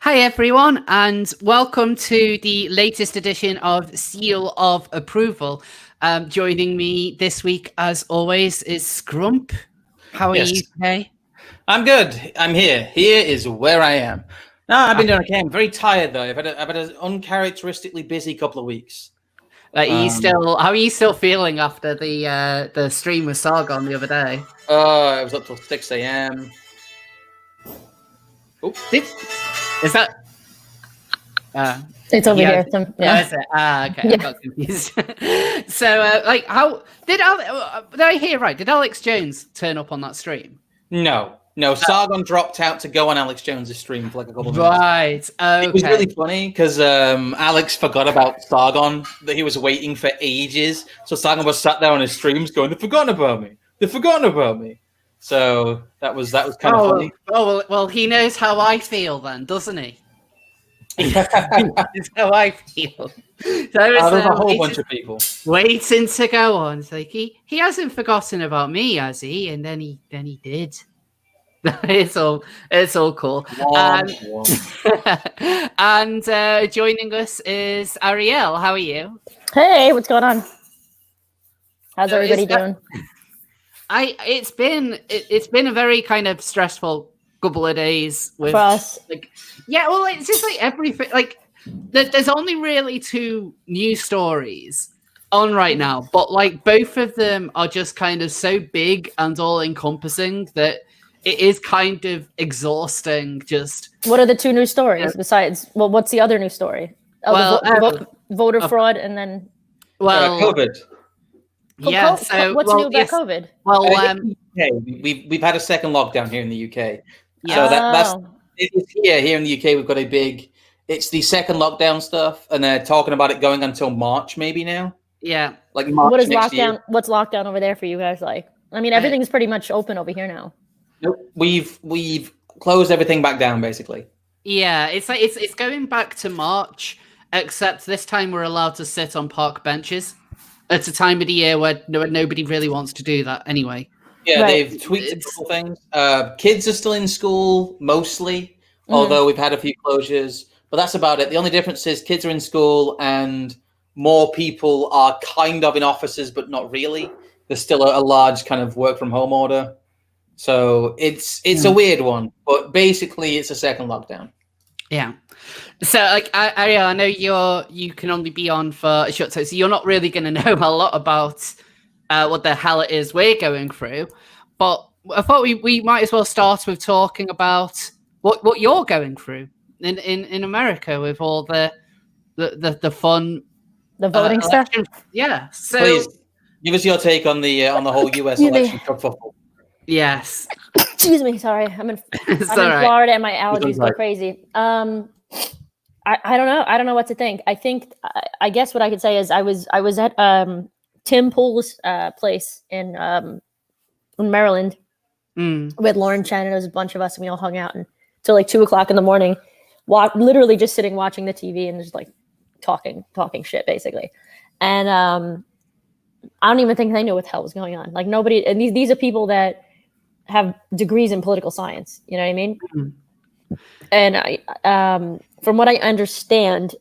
Hi, everyone, and welcome to the latest edition of Seal of Approval. Joining me this week, as always, is Scrump. How are you today? I'm good. I'm here. Here is where I am. No, I've been doing okay. I'm very tired though. I've had an uncharacteristically busy couple of weeks. How are you still feeling after the stream with Sargon the other day? I was up till 6 a.m. Is that? It's over here. Is it? Okay. Yeah. I got confused. So, how did I hear right? Did Alex Jones turn up on that stream? No. Sargon dropped out to go on Alex Jones's stream for like a couple of minutes. Right. Okay. It was really funny because Alex forgot about Sargon, that he was waiting for ages. So Sargon was sat there on his streams going, "They've forgotten about me. They've forgotten about me." So that was kind of funny. Well, he knows how I feel then, doesn't he? That's how I feel. So there's a whole bunch of people waiting to go on. It's like he hasn't forgotten about me, has he? And then he did. It's all cool. And joining us is Ariel. How are you? Hey, what's going on? How's everybody doing? It's been a very kind of stressful couple of days with for us. It's just like everything. Like there's only really 2 news stories on right now, but like both of them are just kind of so big and all encompassing that it is kind of exhausting. Just what are the 2 news stories besides? Well, what's the other news story? Voter fraud, and then COVID. Yeah. What's new about COVID? Well, we've had a second lockdown here in the UK. Yeah. So it's here in the UK. We've got it's the second lockdown stuff, and they're talking about it going until March, maybe now. Yeah. Like March. What is next lockdown? Year. What's lockdown over there for you guys like? I mean, everything's pretty much open over here now. Nope. We've closed everything back down basically. Yeah, it's going back to March, except this time we're allowed to sit on park benches. It's a time of the year where nobody really wants to do that anyway. Yeah, right. They've tweaked a couple things. Kids are still in school mostly, although we've had a few closures, but that's about it. The only difference is kids are in school and more people are kind of in offices, but not really. There's still a large kind of work from home order. So it's a weird one, but basically it's a second lockdown. Yeah. So like I know you can only be on for a short time, so you're not really going to know a lot about what the hell it is we're going through. But I thought we might as well start with talking about what you're going through in America with all the fun, the voting stuff. Yeah. So please give us your take on the whole US election kerfuffle. Yes. Excuse me. Sorry, I'm in Florida and my allergies go crazy. I don't know. I don't know what to think. I guess what I could say is I was at Tim Pool's place in Maryland with Lauren Chen, and there was a bunch of us, and we all hung out until like 2:00 in the morning, literally just sitting watching the TV and just like talking shit basically. And I don't even think they knew what the hell was going on. Like nobody, and these are people that have degrees in political science. You know what I mean? And from what I understand,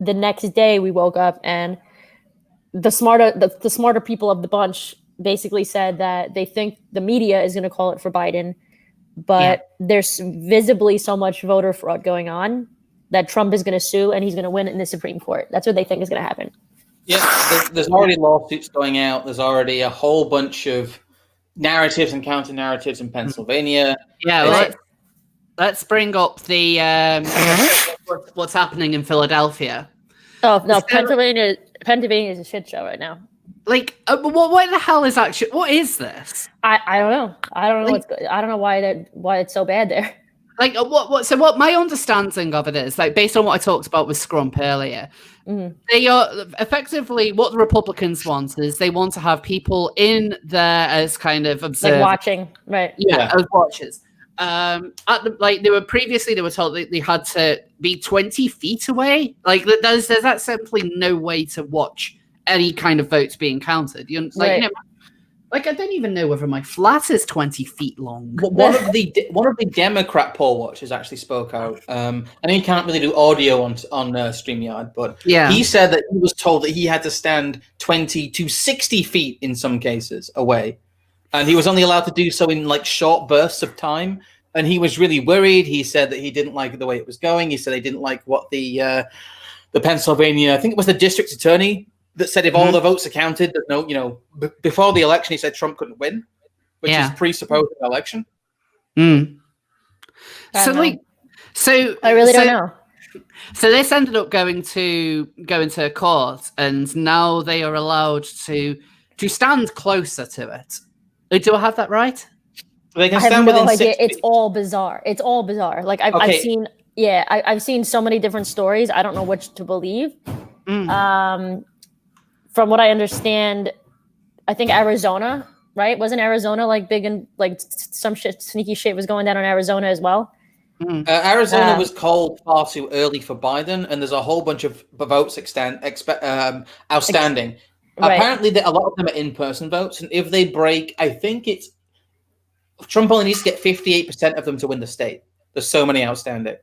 the next day we woke up and the smarter people of the bunch basically said that they think the media is going to call it for Biden, but there's visibly so much voter fraud going on that Trump is going to sue and he's going to win in the Supreme Court. That's what they think is going to happen. Yeah, there's already lawsuits going out. There's already a whole bunch of narratives and counter narratives in Pennsylvania. Yeah, let's bring up the what's happening in Philadelphia. Oh no, Pennsylvania is a shit show right now. Like, what the hell is actually? What is this? I don't know. I don't know I don't know why it's so bad there. Like, what my understanding of it is, like, based on what I talked about with Scrump earlier, they are effectively what the Republicans want is they want to have people in there as kind of observers, like watching, right? Yeah, as watchers. They were told that they had to be 20 feet away. Like, there's simply no way to watch any kind of votes being counted. Like, I don't even know whether my flat is 20 feet long. One of the Democrat poll watchers actually spoke out. I know you can't really do audio on StreamYard, but he said that he was told that he had to stand 20 to 60 feet in some cases away, and he was only allowed to do so in like short bursts of time. And he was really worried. He said that he didn't like the way it was going. He said he didn't like what the Pennsylvania, I think it was the district attorney, that said if all the votes are counted, that before the election, he said Trump couldn't win, which is presupposing the election. So I really don't know. So this ended up going to court, and now they are allowed to stand closer to it. Do I have that right? They can I have stand no within idea. 6 feet. It's all bizarre. Like I've seen, I've seen so many different stories. I don't know which to believe. From what I understand, I think Arizona, right? Wasn't Arizona like big and like some sneaky shit was going down in Arizona as well? Arizona was called far too early for Biden, and there's a whole bunch of votes outstanding. Right. Apparently, a lot of them are in-person votes, and if they break, I think it's Trump only needs to get 58% of them to win the state. There's so many outstanding.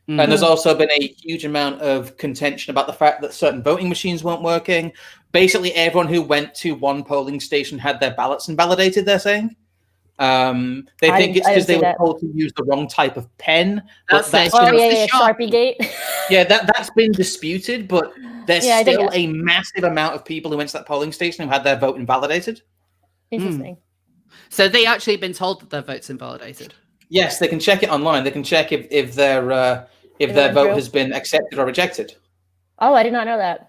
And there's also been a huge amount of contention about the fact that certain voting machines weren't working. Basically, everyone who went to one polling station had their ballots invalidated, they're saying. They think it's because they were told to use the wrong type of pen. Sharpie Gate. Yeah, that's been disputed, but there's still a massive amount of people who went to that polling station who had their vote invalidated. Interesting. So they actually been told that their vote's invalidated? Yes, they can check it online. They can check if their vote has been accepted or rejected. Oh, I did not know that.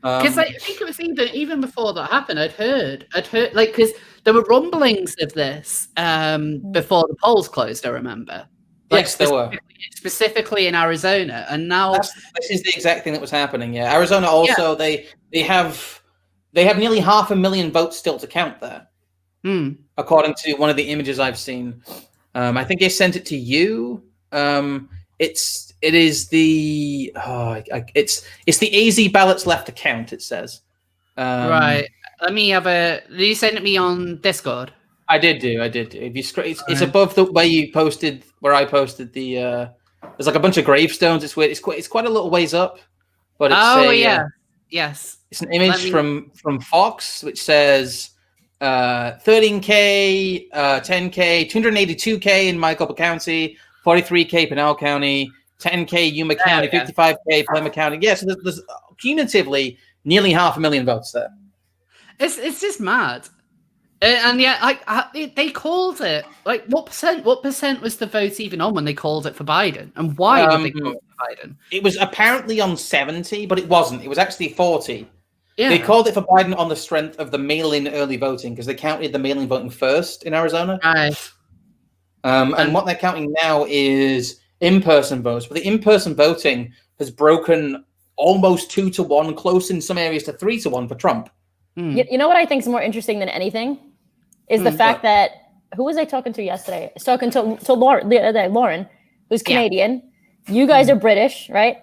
Because I think it was even before that happened. I'd heard like, because there were rumblings of this before the polls closed. I remember. Like, yes, there were specifically in Arizona, and now this is the exact thing that was happening. Yeah, Arizona also they have nearly 500,000 votes still to count there, according to one of the images I've seen. I think I sent it to you. It is the it's the AZ ballots left to count. It says. Right. Let me have a. Did you send it me on Discord? I did do. If you scroll, it's above the where you posted, where I posted the. There's like a bunch of gravestones. It's weird. It's quite a little ways up, but it's yes. It's an image from Fox which says 13K, 10K, 282K in Maricopa County, 43K Pinal County, 10K Yuma County, 55K Plymouth County. Yeah, so there's cumulatively nearly 500,000 votes there. It's just mad. And they called it like what percent was the vote even on when they called it for Biden, and why did they call it for Biden? It was apparently on 70, but it wasn't. It was actually 40. Yeah. They called it for Biden on the strength of the mail-in early voting because they counted the mail-in voting first in Arizona. Right. And what they're counting now is in-person votes, but the in-person voting has broken almost 2-1, close in some areas to 3-1 for Trump. You know what I think is more interesting than anything is the fact that who was I talking to yesterday? I was talking to Lauren the other day, Lauren, who's Canadian. You guys are British, right?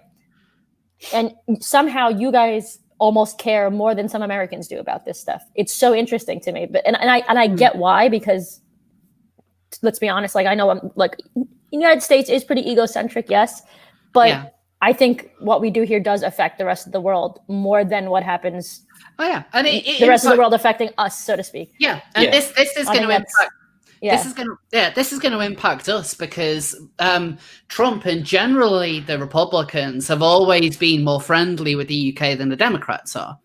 And somehow you guys almost care more than some Americans do about this stuff. It's so interesting to me, but and I get why, because let's be honest, like I know I'm like the United States is pretty egocentric, yes, but I think what we do here does affect the rest of the world more than what happens. Oh yeah, and the rest of the world affecting us, so to speak. Yeah, and this is going to impact. This is going to impact us because Trump and generally the Republicans have always been more friendly with the UK than the Democrats are.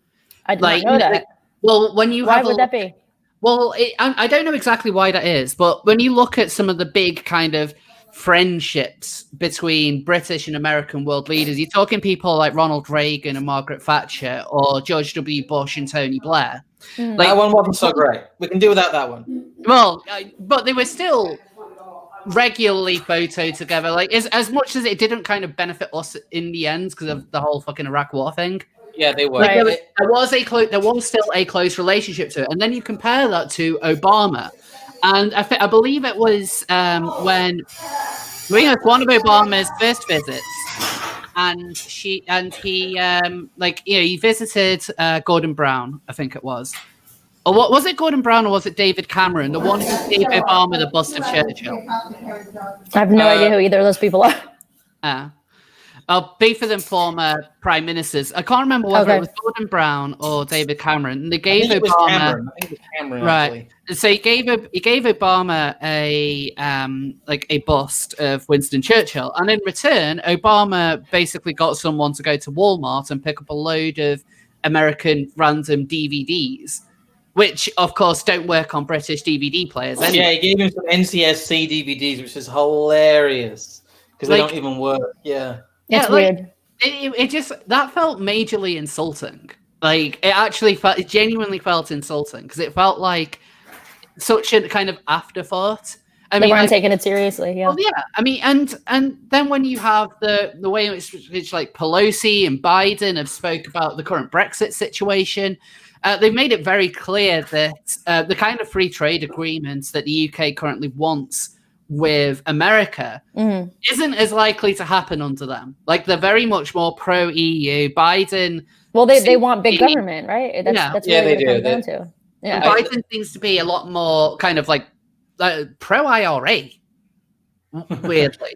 I didn't know that. Well, why would that be? Well, I don't know exactly why that is, but when you look at some of the big kind of friendships between British and American world leaders, you're talking people like Ronald Reagan and Margaret Thatcher, or George W. Bush and Tony Blair. Like, that one wasn't so great. We can do without that one. Well, but they were still regularly photoed together. Like, as much as it didn't kind of benefit us in the end because of the whole fucking Iraq War thing. Yeah, they were. Like, there was still a close relationship to it, and then you compare that to Obama. And I believe it was when one of Obama's first visits, and he visited Gordon Brown, I think it was, Or what was it, Gordon Brown, or was it David Cameron, the one who gave Obama the bust of Churchill? I have no idea who either of those people are. Both of them former prime ministers. I can't remember whether it was Gordon Brown or David Cameron. And they gave Obama. I think it was Cameron, right. Actually. So he gave Obama a bust of Winston Churchill, and in return, Obama basically got someone to go to Walmart and pick up a load of American random DVDs, which of course don't work on British DVD players. Anyway. Yeah, he gave him some NCSC DVDs, which is hilarious because they don't even work. Yeah. That's weird. It just, that felt majorly insulting. Like, it genuinely felt insulting because it felt like such a kind of afterthought. They weren't taking it seriously. Yeah. Well, yeah. I mean, and then when you have the way in which like Pelosi and Biden have spoke about the current Brexit situation, they've made it very clear that the kind of free trade agreements that the UK currently wants with America isn't as likely to happen under them. Like, they're very much more pro-EU. Biden... Well, they want big government, right? That's really what it comes down to. Yeah. Biden seems to be a lot more kind of like pro-IRA, weirdly.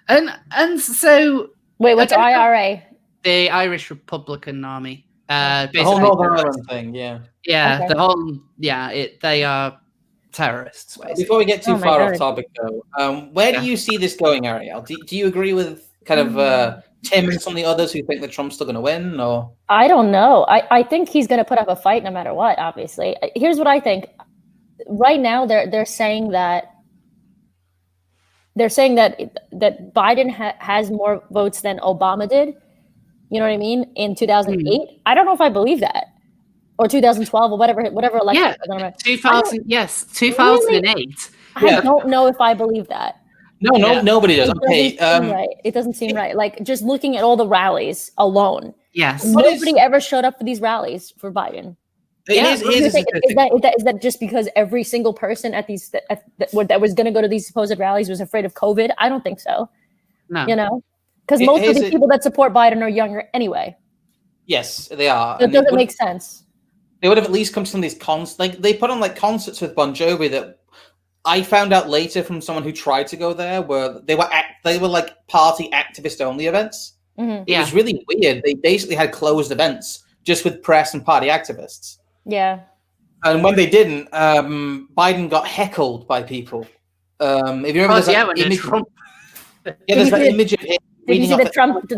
and so... Wait, what's IRA? The Irish Republican Army. The whole Northern Ireland thing, yeah. Yeah, okay. The whole... Yeah, they are... terrorists. Basically. Before we get too far off topic, though, where do you see this going, Ariel? Do you agree with kind of Tim and some of the others who think that Trump's still going to win? Or I don't know. I think he's going to put up a fight no matter what. Obviously, here's what I think. Right now, they're saying that Biden has more votes than Obama did. You know what I mean? In 2008, I don't know if I believe that. Or 2012 or whatever election. Yeah, 2008. Really, I don't know if I believe that. No, nobody does. Okay, it doesn't seem right. Like, just looking at all the rallies alone. Yes, nobody ever showed up for these rallies for Biden. Is that just because every single person at these that was going to go to these supposed rallies was afraid of COVID? I don't think so. No, you know, because most of the people that support Biden are younger anyway. Yes, they are. So it doesn't make sense. They would have at least come to some of these like they put on like concerts with Bon Jovi that I found out later from someone who tried to go there, where they were like party activist only events. Mm-hmm. It was really weird. They basically had closed events just with press and party activists. Yeah. And when they didn't, Biden got heckled by people. If you remember, there's that image of him. Did you see the Trump?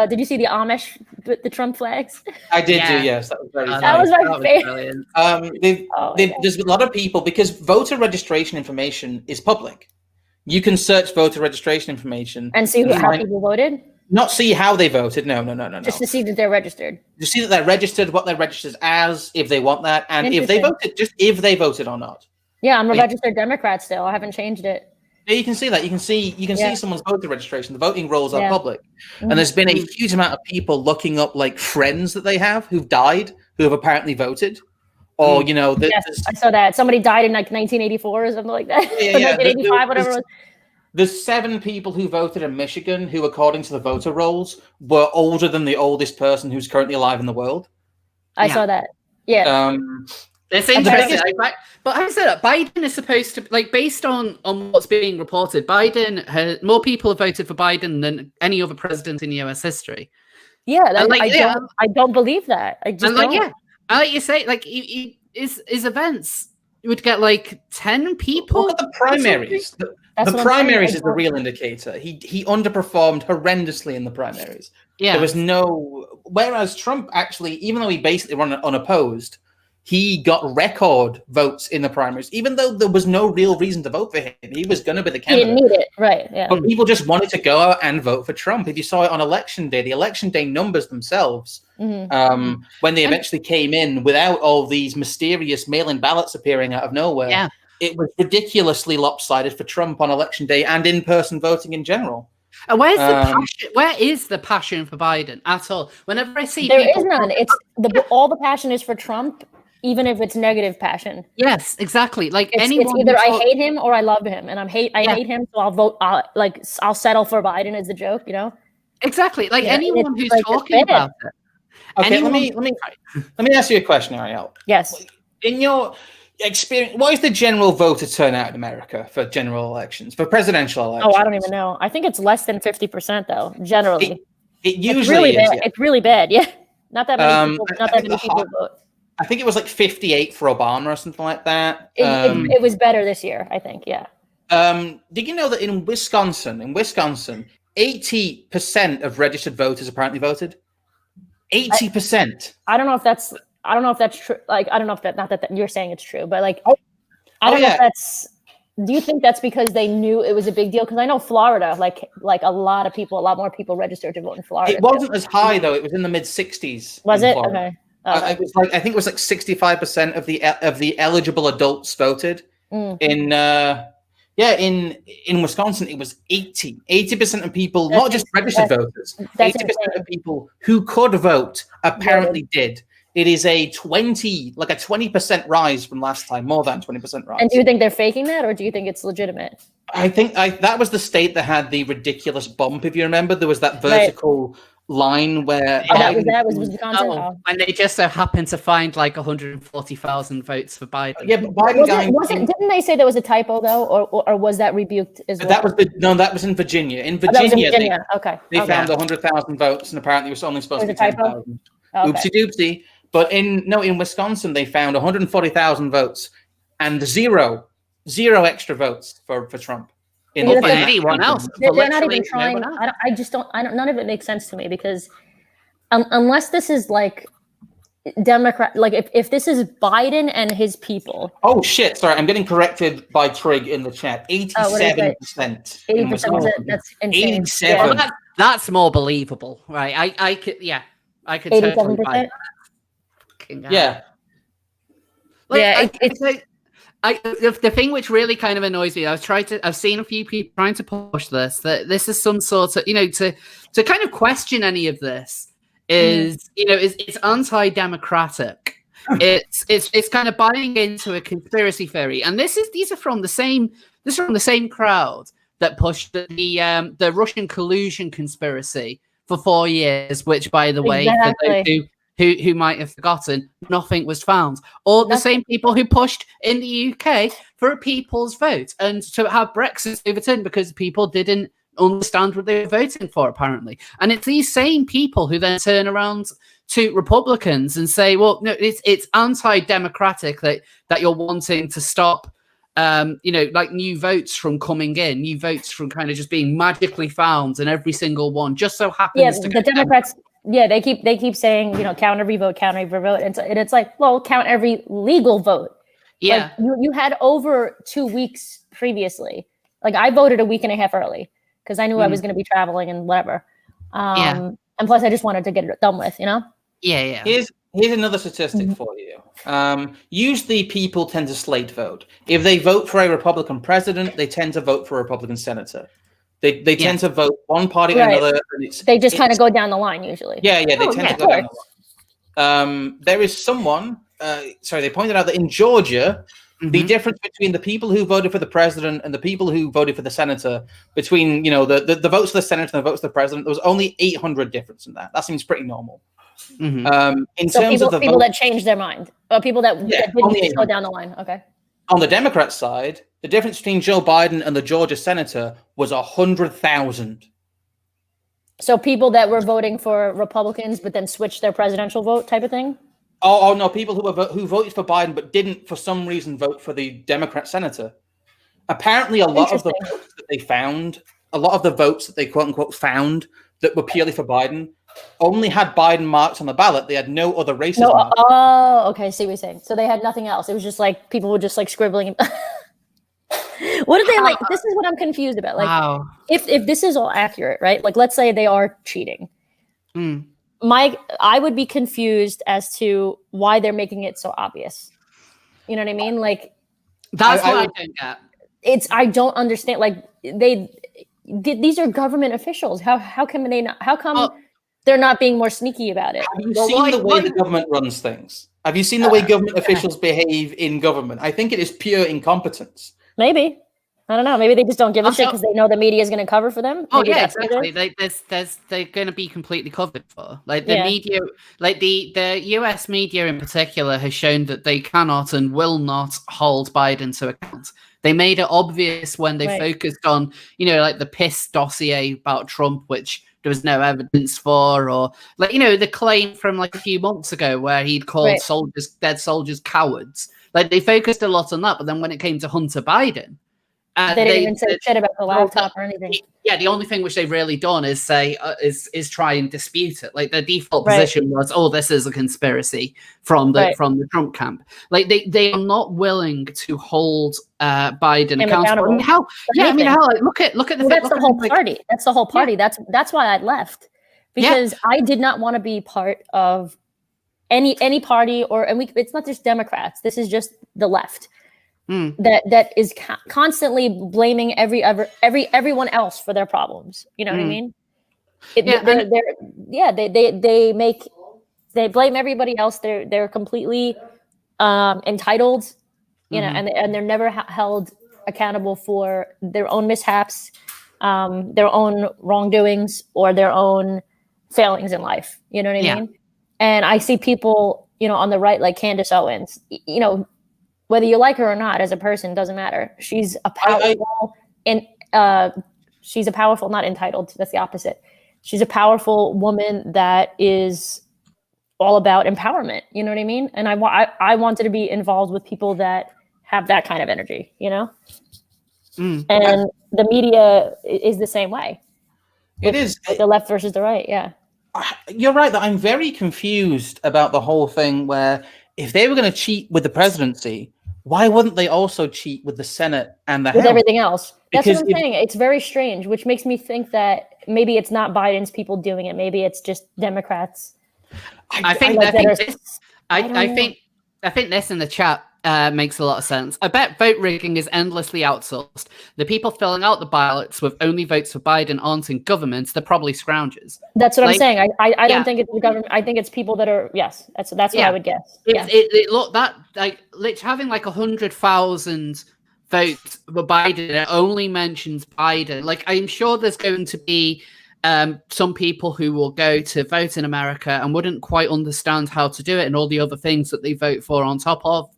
Did you see the Amish, the Trump flags? I did do, yes. That was very funny. That was my favorite. There's a lot of people, because voter registration information is public. You can search voter registration information and see how people voted. Not see how they voted. No. Just to see that they're registered. To see that they're registered, what they're registered as, if they want that, and if they voted, just if they voted or not. Yeah, I'm a registered Democrat still. I haven't changed it. Yeah, you can see that. You can see someone's voter registration. The voting rolls are public. Mm-hmm. And there's been a huge amount of people looking up like friends that they have who've died, who have apparently voted. Or, you know... I saw that. Somebody died in like 1984 or something like that. Yeah. 1985, whatever it was. There's 7 people who voted in Michigan who, according to the voter rolls, were older than the oldest person who's currently alive in the world. I saw that. Yeah. It's interesting. But I said that Biden is supposed to, like, based on what's being reported, more people have voted for Biden than any other president in US history. Yeah, I don't believe that. I just don't. Yeah, like you say, like his events would get like 10 people. Look at the primaries. The primaries is the real indicator. He underperformed horrendously in the primaries. Yeah, there was no. Whereas Trump actually, even though he basically ran unopposed, he got record votes in the primaries, even though there was no real reason to vote for him. He was going to be the candidate. He didn't need it, right? Yeah. But people just wanted to go out and vote for Trump. If you saw it on election day, the election day numbers themselves, when they eventually came in without all these mysterious mail-in ballots appearing out of nowhere, it was ridiculously lopsided for Trump on election day and in-person voting in general. And where's the passion? Where is the passion for Biden at all? Whenever I see there is none. It's all the passion is for Trump. Even if it's negative passion. Yes, exactly. Like it's either I hate him or I love him, and I hate him, so I'll vote. I'll settle for Biden as a joke, you know. Exactly. Like anyone who's talking about it. Okay, let me ask you a question, Ariel. Yes. In your experience, what is the general voter turnout in America for general elections, for presidential elections? Oh, I don't even know. I think it's less than 50% though. Generally, it usually is. Yeah. It's really bad. Yeah, not that many people. Not that many people vote. I think it was like 58 for Obama or something like that. It was better this year, I think. Yeah. Did you know that in Wisconsin, 80% of registered voters apparently voted? 80%. I don't know if that's true. Like, I don't know if that, not that you're saying it's true, but like, I don't know if that's, do you think that's because they knew it was a big deal? Because I know Florida, like a lot more people registered to vote in Florida. It wasn't as high though. It was in the mid 60s. Was it? Florida. Okay. It was like, I think it was like 65% of the eligible adults voted. In Wisconsin, it was 80% of people, not just registered voters, 80% of people who could vote apparently did. It is a 20% rise from last time, more than 20% rise. And do you think they're faking that, or do you think it's legitimate? I think that was the state that had the ridiculous bump. If you remember, there was that vertical line where that was Wisconsin. And they just so happened to find like 140,000 votes for Biden. Yeah, but Biden didn't they say there was a typo though, or was that rebuked as well? That was in Virginia. In Virginia, they found 100,000 votes, and apparently it was only supposed to be 10,000. Oopsie doopsie. But in Wisconsin, they found 140,000 votes and zero extra votes for Trump. For anyone else. They're not even trying. None of it makes sense to me because unless this is like Democrat, like if this is Biden and his people. Oh shit! Sorry, I'm getting corrected by Trig in the chat. 87%. 80%. That's insane. 87. Well, that's more believable, right? I could 87%. Yeah. The thing which really kind of annoys me, I've seen a few people trying to push this, that this is some sort of, to kind of question any of this is, it's anti-democratic. It's kind of buying into a conspiracy theory. And these are from the same crowd that pushed the Russian collusion conspiracy for 4 years, which, by the way, for those who might have forgotten, nothing was found. Or the same people who pushed in the UK for a people's vote and to have Brexit overturned because people didn't understand what they were voting for, apparently. And it's these same people who then turn around to Republicans and say, well, no, it's anti-democratic that you're wanting to stop like new votes from coming in, new votes from kind of just being magically found, and every single one just so happens to the Democrats. Yeah, they keep saying, count every vote, and it's like, well, count every legal vote. Yeah, like, you had over 2 weeks previously. Like I voted a week and a half early because I knew I was going to be traveling and whatever. And plus, I just wanted to get it done with, Yeah. Here's another statistic for you. Usually, people tend to slate vote. If they vote for a Republican president, they tend to vote for a Republican senator. They tend to vote one party or another. And they just kind of go down the line usually. Yeah, they tend to go down the line. There is someone, they pointed out that in Georgia, the difference between the people who voted for the president and the people who voted for the senator, between, the votes for the senator and the votes for the president, there was only 800 difference in that. That seems pretty normal. In terms of the people that changed their mind, or people that didn't just go down the line. Okay. On the Democrat side, the difference between Joe Biden and the Georgia senator was 100,000. So people that were voting for Republicans but then switched their presidential vote type of thing? Oh no, people who voted for Biden but didn't for some reason vote for the Democrat senator. Apparently a lot of the votes that they found, a lot of the votes that they quote unquote found that were purely for Biden only had Biden marks on the ballot. They had no other races. Oh, okay. See what you're saying. So they had nothing else. It was just like people were just like scribbling. What did they like? This is what I'm confused about. Like, if this is all accurate, right? Like, let's say they are cheating. I would be confused as to why they're making it so obvious. You know what I mean? Like, that's what I don't get. I don't understand. Like, these are government officials. How come they not? How come? They're not being more sneaky about it. Have you seen the way the government runs things? Have you seen the way government officials behave in government? I think it is pure incompetence. Maybe. I don't know. Maybe they just don't give a shit because they know the media is going to cover for them. Oh Maybe yeah, exactly. They're going to be completely covered for. Like the media, like the US media in particular, has shown that they cannot and will not hold Biden to account. They made it obvious when they focused on, like the piss dossier about Trump, which there was no evidence for, or like the claim from like a few months ago where he'd called dead soldiers cowards. Like they focused a lot on that, but then when it came to Hunter Biden. They didn't even say shit about the laptop or anything. Yeah, the only thing which they've really done is say is try and dispute it. Like their default position was, this is a conspiracy from the Trump camp. Like they are not willing to hold Biden accountable. Look at the. That's the whole party. That's the whole party. That's why I left, because I did not want to be part of any party it's not just Democrats. This is just the left. That is constantly blaming everyone else for their problems. You know what I mean? They blame everybody else. They're completely entitled, and they're never held accountable for their own mishaps, their own wrongdoings, or their own failings in life. You know what I mean? And I see people, on the right, like Candace Owens, whether you like her or not as a person doesn't matter. She's a powerful she's a powerful, not entitled. That's the opposite. She's a powerful woman that is all about empowerment. You know what I mean? And I wanted to be involved with people that have that kind of energy, And the media is the same way. It is the left versus the right. Yeah. You're right that I'm very confused about the whole thing where if they were going to cheat with the presidency, why wouldn't they also cheat with the Senate and the House? With everything else. That's what I'm saying. It's very strange, which makes me think that maybe it's not Biden's people doing it. Maybe it's just Democrats. I think this in the chat makes a lot of sense. I bet vote rigging is endlessly outsourced. The people filling out the ballots with only votes for Biden aren't in government. They're probably scroungers. That's what I'm saying. I don't think it's the government. I think it's people that are, that's what I would guess. Having like 100,000 votes for Biden, it only mentions Biden. Like I'm sure there's going to be some people who will go to vote in America and wouldn't quite understand how to do it and all the other things that they vote for on top of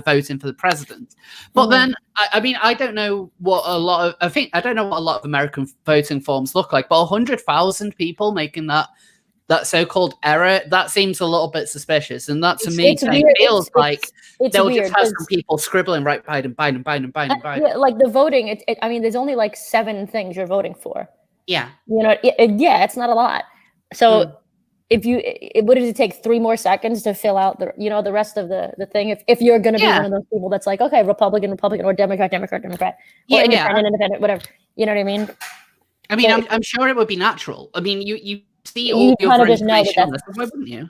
voting for the president. But then, I don't know what a lot of American voting forms look like, but 100,000 people making that so-called error, that seems a little bit suspicious. And that to me feels like they'll just have some people scribbling, right, Biden. Yeah, like the voting, there's only like 7 things you're voting for. Yeah. It's not a lot. So what does it take 3 more seconds to fill out the rest of the thing? If you're going to be one of those people that's like, okay, Republican, or Democrat, or independent, whatever. You know what I mean? I'm sure it would be natural. You see all your information on this, why wouldn't you?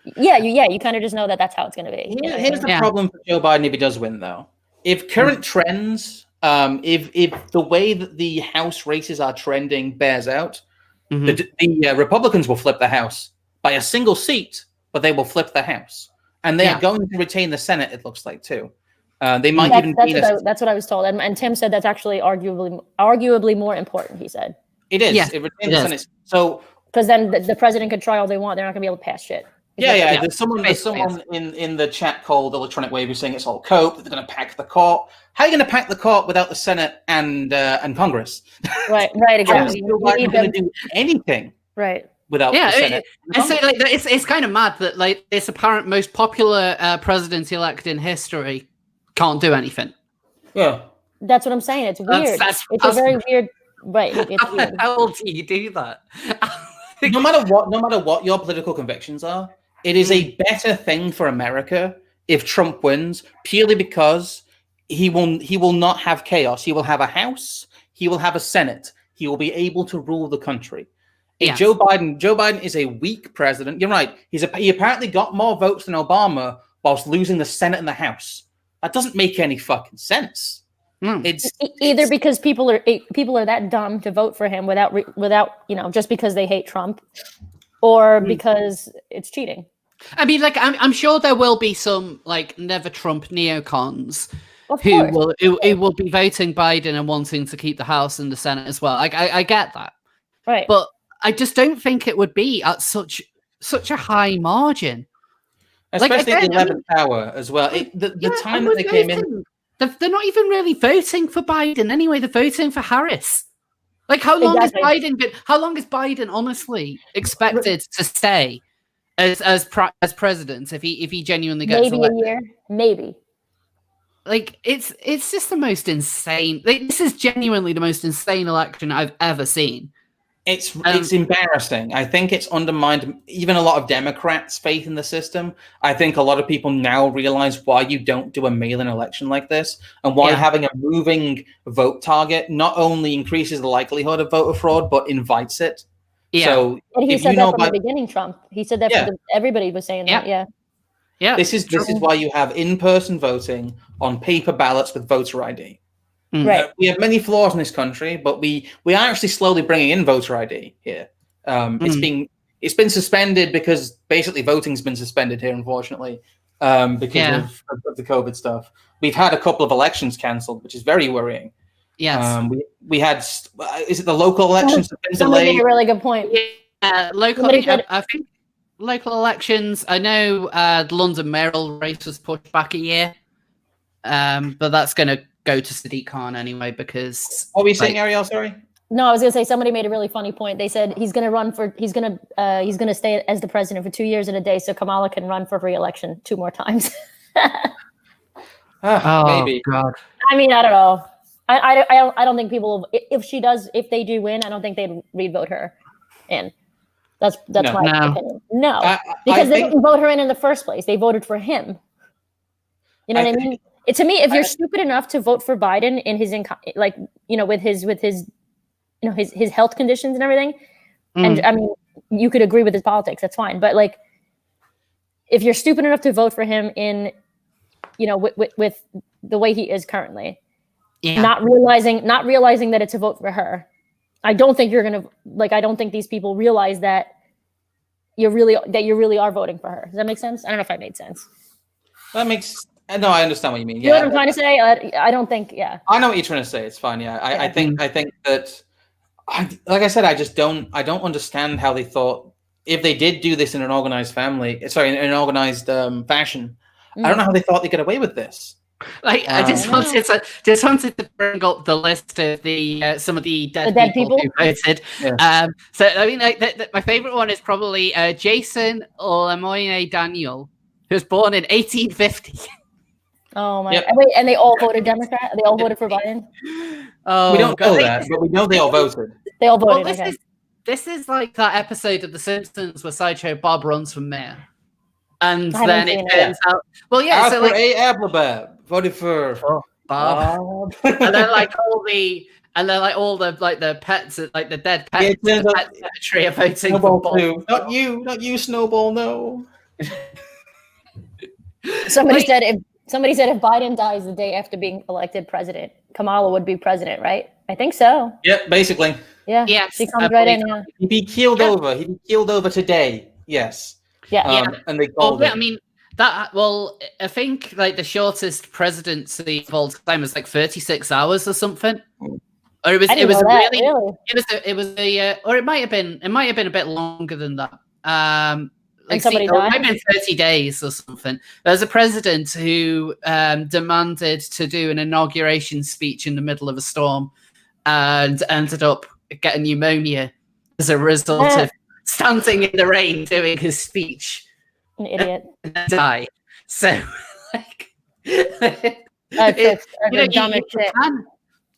You kind of just know that that's how it's going to be. Here's the problem for Joe Biden if he does win, though. If current trends, if the way that the House races are trending bears out, the Republicans will flip the House by a single seat, but they will flip the House. And they are going to retain the Senate, it looks like, too. They might that's what I was told. And Tim said that's actually arguably more important, he said. It is. It retains the Senate. So... Because then the president can try all they want. They're not going to be able to pass shit. There's someone in the chat called Electronic Wave who's saying it's all cope, that they're going to pack the court. How are you going to pack the court without the Senate and Congress? Right, exactly. You're not going to do anything. Right. Without the Senate. It's kind of mad that like this apparent most popular president-elect in history can't do anything. Yeah. That's what I'm saying. It's weird. It's a very weird... Right. How do you do that? No matter what your political convictions are, it is a better thing for America if Trump wins, purely because he will not have chaos. He will have a House. He will have a Senate. He will be able to rule the country. If Joe Biden is a weak president, you're right. He apparently got more votes than Obama whilst losing the Senate and the House. That doesn't make any fucking sense. It's either because people are that dumb to vote for him without just because they hate Trump, or because it's cheating. I'm sure there will be some like never Trump neocons who will be voting Biden and wanting to keep the House and the Senate as well. I get that, right? But I just don't think it would be at such a high margin, especially at the 11th hour as well. The time that they came in, they're not even really voting for Biden anyway. They're voting for Harris. Like, how long has Biden honestly expected to stay as president if he genuinely gets elected? Maybe a year, maybe. Like, it's just the most insane. This is genuinely the most insane election I've ever seen. It's embarrassing. I think it's undermined even a lot of Democrats' faith in the system. I think a lot of people now realize why you don't do a mail-in election like this, and why having a moving vote target not only increases the likelihood of voter fraud, but invites it. Yeah. So and he said that from the beginning, Trump. He said that everybody was saying that. Yeah. Yeah. This is why you have in-person voting on paper ballots with voter ID. Right. We have many flaws in this country, but we are actually slowly bringing in voter ID here. It's been suspended because basically voting's been suspended here, unfortunately, because of the COVID stuff. We've had a couple of elections cancelled, which is very worrying. Yes. We had is it the local elections that have been delayed? Somebody made a really good point. Yeah, I think local elections. I know the London mayoral race was pushed back a year, but that's going to go to Sadiq Khan anyway, because what were you saying, Ariel? Sorry. No, I was gonna say somebody made a really funny point. They said he's gonna stay as the president for 2 years and a day, so Kamala can run for re-election 2 more times. Maybe. God. I mean, I don't know. I don't think people will, if they do win, I don't think they'd re-vote her in. That's my opinion. No, because they didn't vote her in the first place. They voted for him. You know what I mean? To me, if you're stupid enough to vote for Biden in his with his health conditions and everything, and I mean, you could agree with his politics, that's fine. But like, if you're stupid enough to vote for him in, with the way he is currently, not realizing that it's a vote for her, I don't think you're gonna I don't think these people realize that you really are voting for her. Does that make sense? I don't know if I made sense. That makes. No, I understand what you mean. You know what I'm trying to say? I don't think. Yeah. I know what you're trying to say. It's fine. Yeah. I think that. Like I said, I don't understand how they thought, if they did do this in an organized fashion. I don't know how they thought they'd get away with this. Like, I just wanted to bring up the list of some of the dead people who voted. Yeah. So I mean, my favorite one is probably Jason Lemoyne Daniel, who was born in 1850. Oh my! Yep. Wait, and they all voted Democrat? They all voted for Biden? Oh, we don't know that, but we know they all voted. They all voted. This is like that episode of The Simpsons where Sideshow Bob runs for mayor, and then it turns out. Well, yeah. So Applebab voted for Bob, and then all the pets, like the dead pets, the pet cemetery are voting Snowball for Bob. Not you, Snowball. No. Somebody said if Biden dies the day after being elected president, Kamala would be president, right? I think so. Yep, basically. Yeah. Yes. She comes right in. Yeah. He'd be keeled over. He'd be keeled over today. Yes. Yeah. And they called it. I mean, I think like the shortest presidency of all time was like 36 hours or something. Or it might have been a bit longer than that. It might have been 30 days or something. There's a president who demanded to do an inauguration speech in the middle of a storm and ended up getting pneumonia as a result of standing in the rain doing his speech. An idiot. And die. So, like,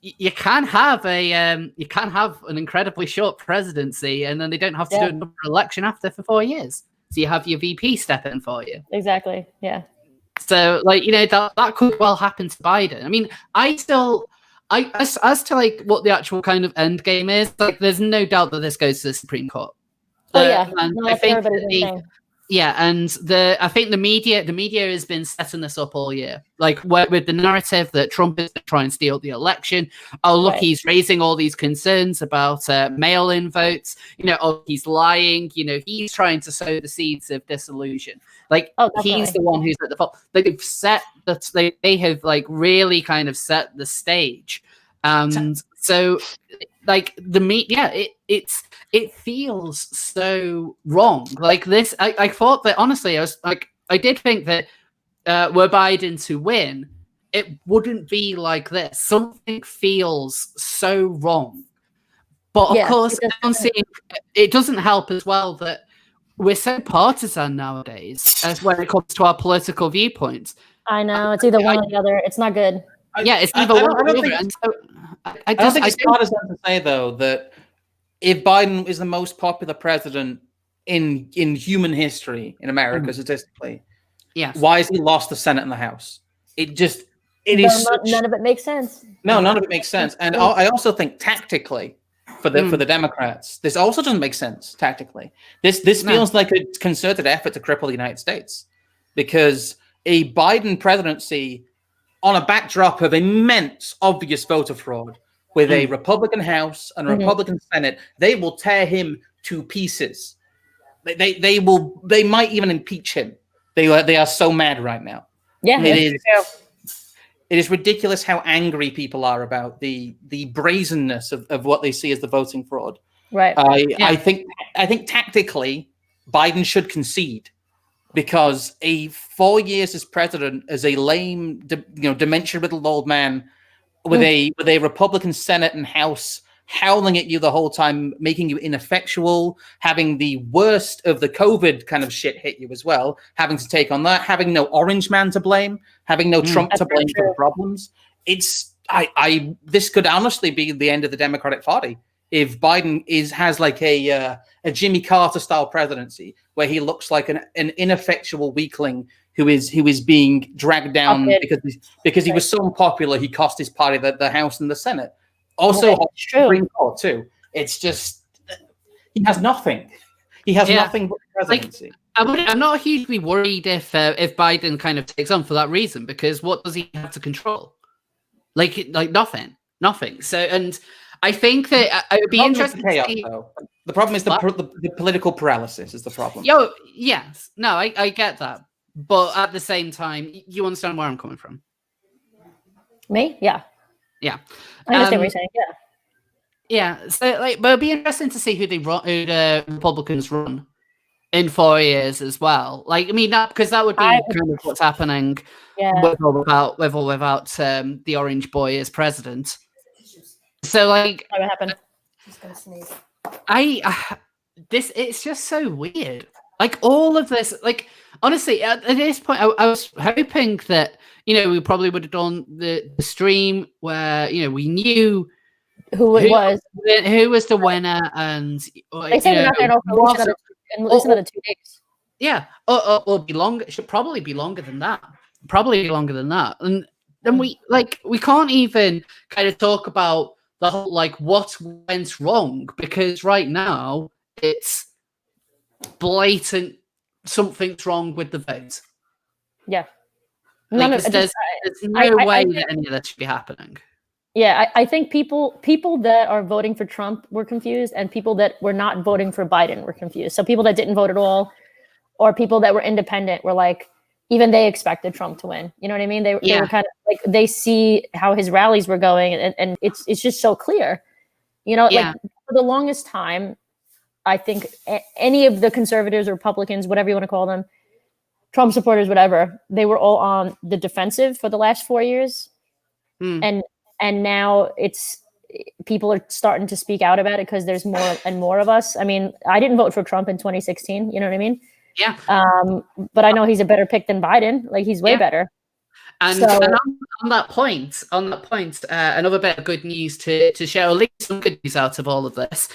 you can have an incredibly short presidency, and then they don't have to do another election after for 4 years. So you have your VP step in for you. Exactly. Yeah. So that could well happen to Biden. I mean, as to like what the actual kind of end game is, like there's no doubt that this goes to the Supreme Court. I Yeah, and I think the media has been setting this up all year, like with the narrative that Trump is trying to steal the election. Oh, look, he's raising all these concerns about mail-in votes. Oh, he's lying. He's trying to sow the seeds of disillusion. Like he's the one who's at the fault. Like they've set that they have like really kind of set the stage, and so like the media, it feels so wrong. Like this, I thought that honestly, I did think that were Biden to win, it wouldn't be like this. Something feels so wrong. But of course, it doesn't help as well that we're so partisan nowadays as when it comes to our political viewpoints. I know, it's either one or the other. It's not good. It's either one or the other. And so I don't think it's partisan to say, though, that if Biden is the most popular president in human history in America, statistically, why has he lost the Senate and the House? None of it makes sense. No, none of it makes sense. And I also think tactically, for the Democrats, this also doesn't make sense tactically. This feels like a concerted effort to cripple the United States, because a Biden presidency on a backdrop of immense, obvious voter fraud, with a Republican House and a Republican Senate, they will tear him to pieces. They might even impeach him. They are so mad right now. Yeah, it is ridiculous how angry people are about the brazenness of what they see as the voting fraud. Right. I think tactically, Biden should concede, because 4 years as president, as a lame, dementia-riddled old man with a Republican Senate and House howling at you the whole time, making you ineffectual, having the worst of the COVID kind of shit hit you as well, having to take on that, having no orange man to blame, having no Trump to blame for the problems. This could honestly be the end of the Democratic Party if Biden has like a Jimmy Carter style presidency, where he looks like an ineffectual weakling who is being dragged down because he was so unpopular he cost his party the House and the Senate. Also, Supreme Court too. It's just he has nothing. He has nothing but the presidency. I'm not hugely worried if Biden kind of takes on for that reason, because what does he have to control? Like nothing. So, and I think that it would be interesting. The problem is the political paralysis is the problem. Yes. No, I get that. But at the same time, you understand where I'm coming from. Me? Yeah. Yeah. I understand what you're saying. Yeah. Yeah. So, but it'd be interesting to see who the Republicans run in 4 years as well. Like, I mean, because that would be kind of what's happening with or without the Orange Boy as president. So, like, what happened? I'm just gonna sneeze. It's just so weird. Like, all of this, like, honestly, at this point, I was hoping that, we probably would have done the stream where, we knew who was the winner, and they said not there in another 2 days. Yeah, or be longer. It should probably be longer than that. And then we can't even kind of talk about the whole, like, what went wrong, because right now it's blatant something's wrong with the vote. Yeah. There's no way that any of that should be happening. Yeah, I think people that are voting for Trump were confused, and people that were not voting for Biden were confused. So people that didn't vote at all, or people that were independent, were like, even they expected Trump to win. You know what I mean? They were kind of like, they see how his rallies were going, and it's just so clear. Like, for the longest time, I think any of the conservatives or Republicans, whatever you want to call them, Trump supporters, whatever, they were all on the defensive for the last 4 years. And now people are starting to speak out about it because there's more and more of us. I mean, I didn't vote for Trump in 2016. You know what I mean? Yeah. But I know he's a better pick than Biden. Like, he's way better. And on that point, another bit of good news to share, at least some good news out of all of this.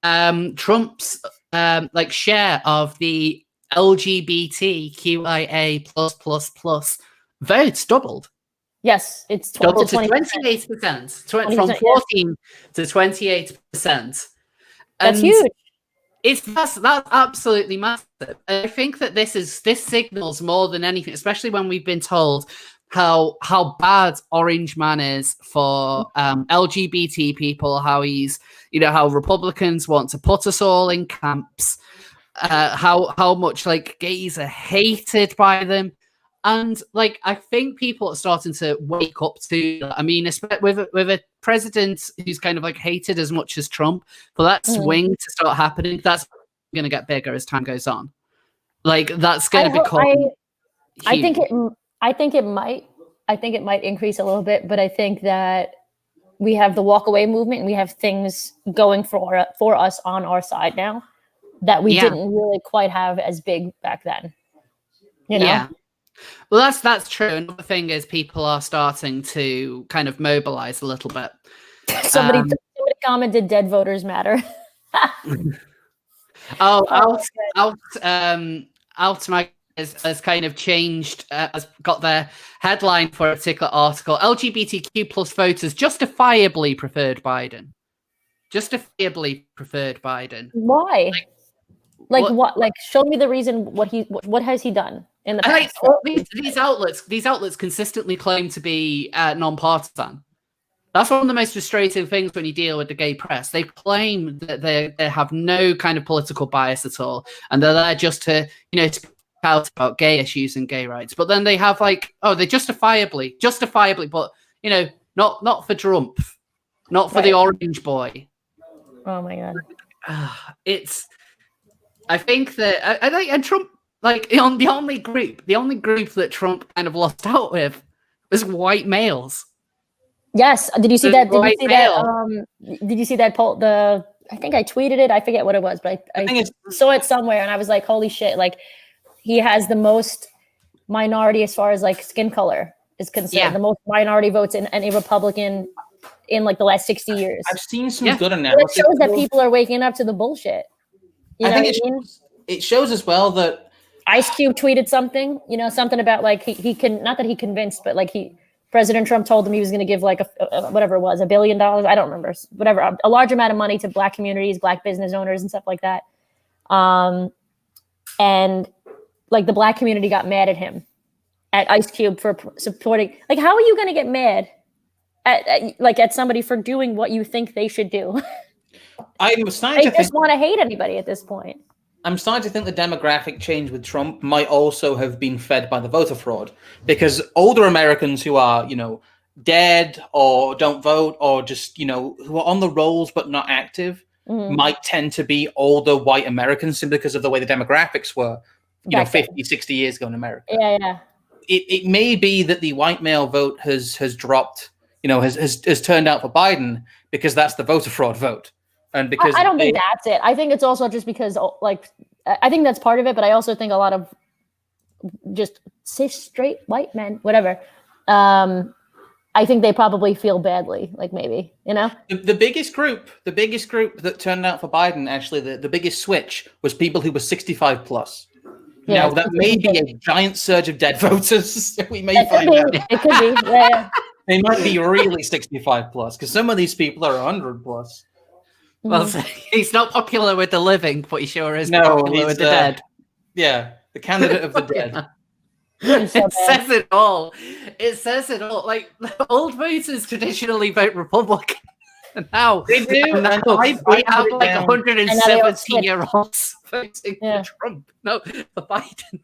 Trump's share of the LGBTQIA++ votes doubled. Yes, it's doubled to 28%, from 14 to 28%. That's huge. That's absolutely massive. I think that this signals more than anything, especially when we've been told how bad Orange Man is for LGBT people, how he's, how Republicans want to put us all in camps, how much like gays are hated by them. And like, I think people are starting to wake up to that. I mean, with a president who's kind of like hated as much as Trump, for that swing to start happening, that's going to get bigger as time goes on. Like, that's going to become. I think it might increase a little bit, but I think that we have the walk away movement and we have things going for us on our side now that we didn't really quite have as big back then. Yeah. Well, that's true. Another thing is people are starting to kind of mobilize a little bit. Somebody commented, "Dead voters matter." Altmag has kind of changed, has got their headline for a particular article. LGBTQ plus voters justifiably preferred Biden. Justifiably preferred Biden. Why? Like what? Like, show me the reason. What has he done in the past? These outlets consistently claim to be non-partisan. That's one of the most frustrating things when you deal with the gay press. They claim that they have no kind of political bias at all, and they're there just to speak out about gay issues and gay rights. But then they have they justifiably, but not for Trump, not for the orange boy. Oh my god! I think that and Trump, like, the only group that Trump kind of lost out with was white males. Yes. Did you see that? Did you see that poll? I think I tweeted it. I forget what it was, but I saw it somewhere, and I was like, "Holy shit!" Like, he has the most minority as far as like skin color is concerned. Yeah. The most minority votes in any Republican in like the last 60 years. I've seen some good analysis. It shows that people are waking up to the bullshit. I think it shows as well that Ice Cube tweeted something, something about like he can, not that he convinced, but like President Trump told him he was going to give like whatever it was, $1 billion. I don't remember, whatever, a large amount of money to Black communities, Black business owners and stuff like that. And like the Black community got mad at him, at Ice Cube, for supporting. Like, how are you going to get mad at somebody for doing what you think they should do? They just want to hate anybody at this point. I'm starting to think the demographic change with Trump might also have been fed by the voter fraud, because older Americans who are, dead or don't vote or just, who are on the rolls but not active might tend to be older white Americans simply because of the way the demographics were, 50, 60 years ago in America. Yeah. It may be that the white male vote has dropped, has turned out for Biden because that's the voter fraud vote. And because I don't think that's it. I think it's also just because, like, I think that's part of it, but I also think a lot of just cis straight white men, whatever, I think they probably feel badly, like, maybe, the biggest group that turned out for Biden, actually, the biggest switch was people who were 65 plus. Yeah, now that may be a giant surge of dead voters. We may find out. It could be. Yeah. They might be really 65 plus, because some of these people are 100 plus. Well, he's not popular with the living, but he sure is popular with the dead. Yeah, the candidate of the dead. It says it all. It says it all. Like, old voters traditionally vote Republican. Now they do. We have like 170-year-olds voting for Trump. No, for Biden.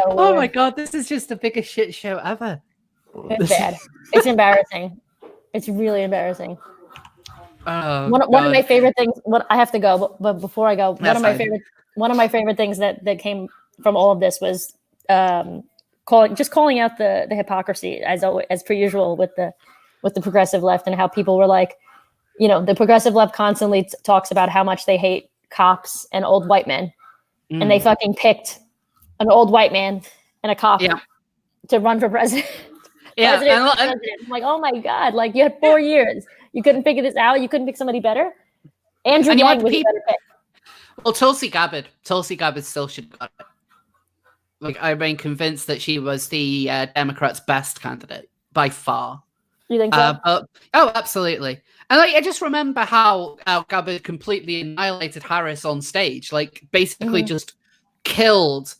Oh my god, this is just the biggest shit show ever. It's bad. It's embarrassing. It's really embarrassing. One of my favorite things. I have to go, but before I go, one of my favorite things that came from all of this was calling out the hypocrisy as per usual with the progressive left, and how people were like, the progressive left constantly talks about how much they hate cops and old white men, and they fucking picked an old white man and a cop to run for president. I'm like, oh my god, like, you had 4 years. You couldn't figure this out. You couldn't pick somebody better. Andrew Yang was a better pick. Well, Tulsi Gabbard still should have got it. Like, I remain convinced that she was the Democrats' best candidate by far. You think so? Oh, absolutely. And like, I just remember how Gabbard completely annihilated Harris on stage, like basically just killed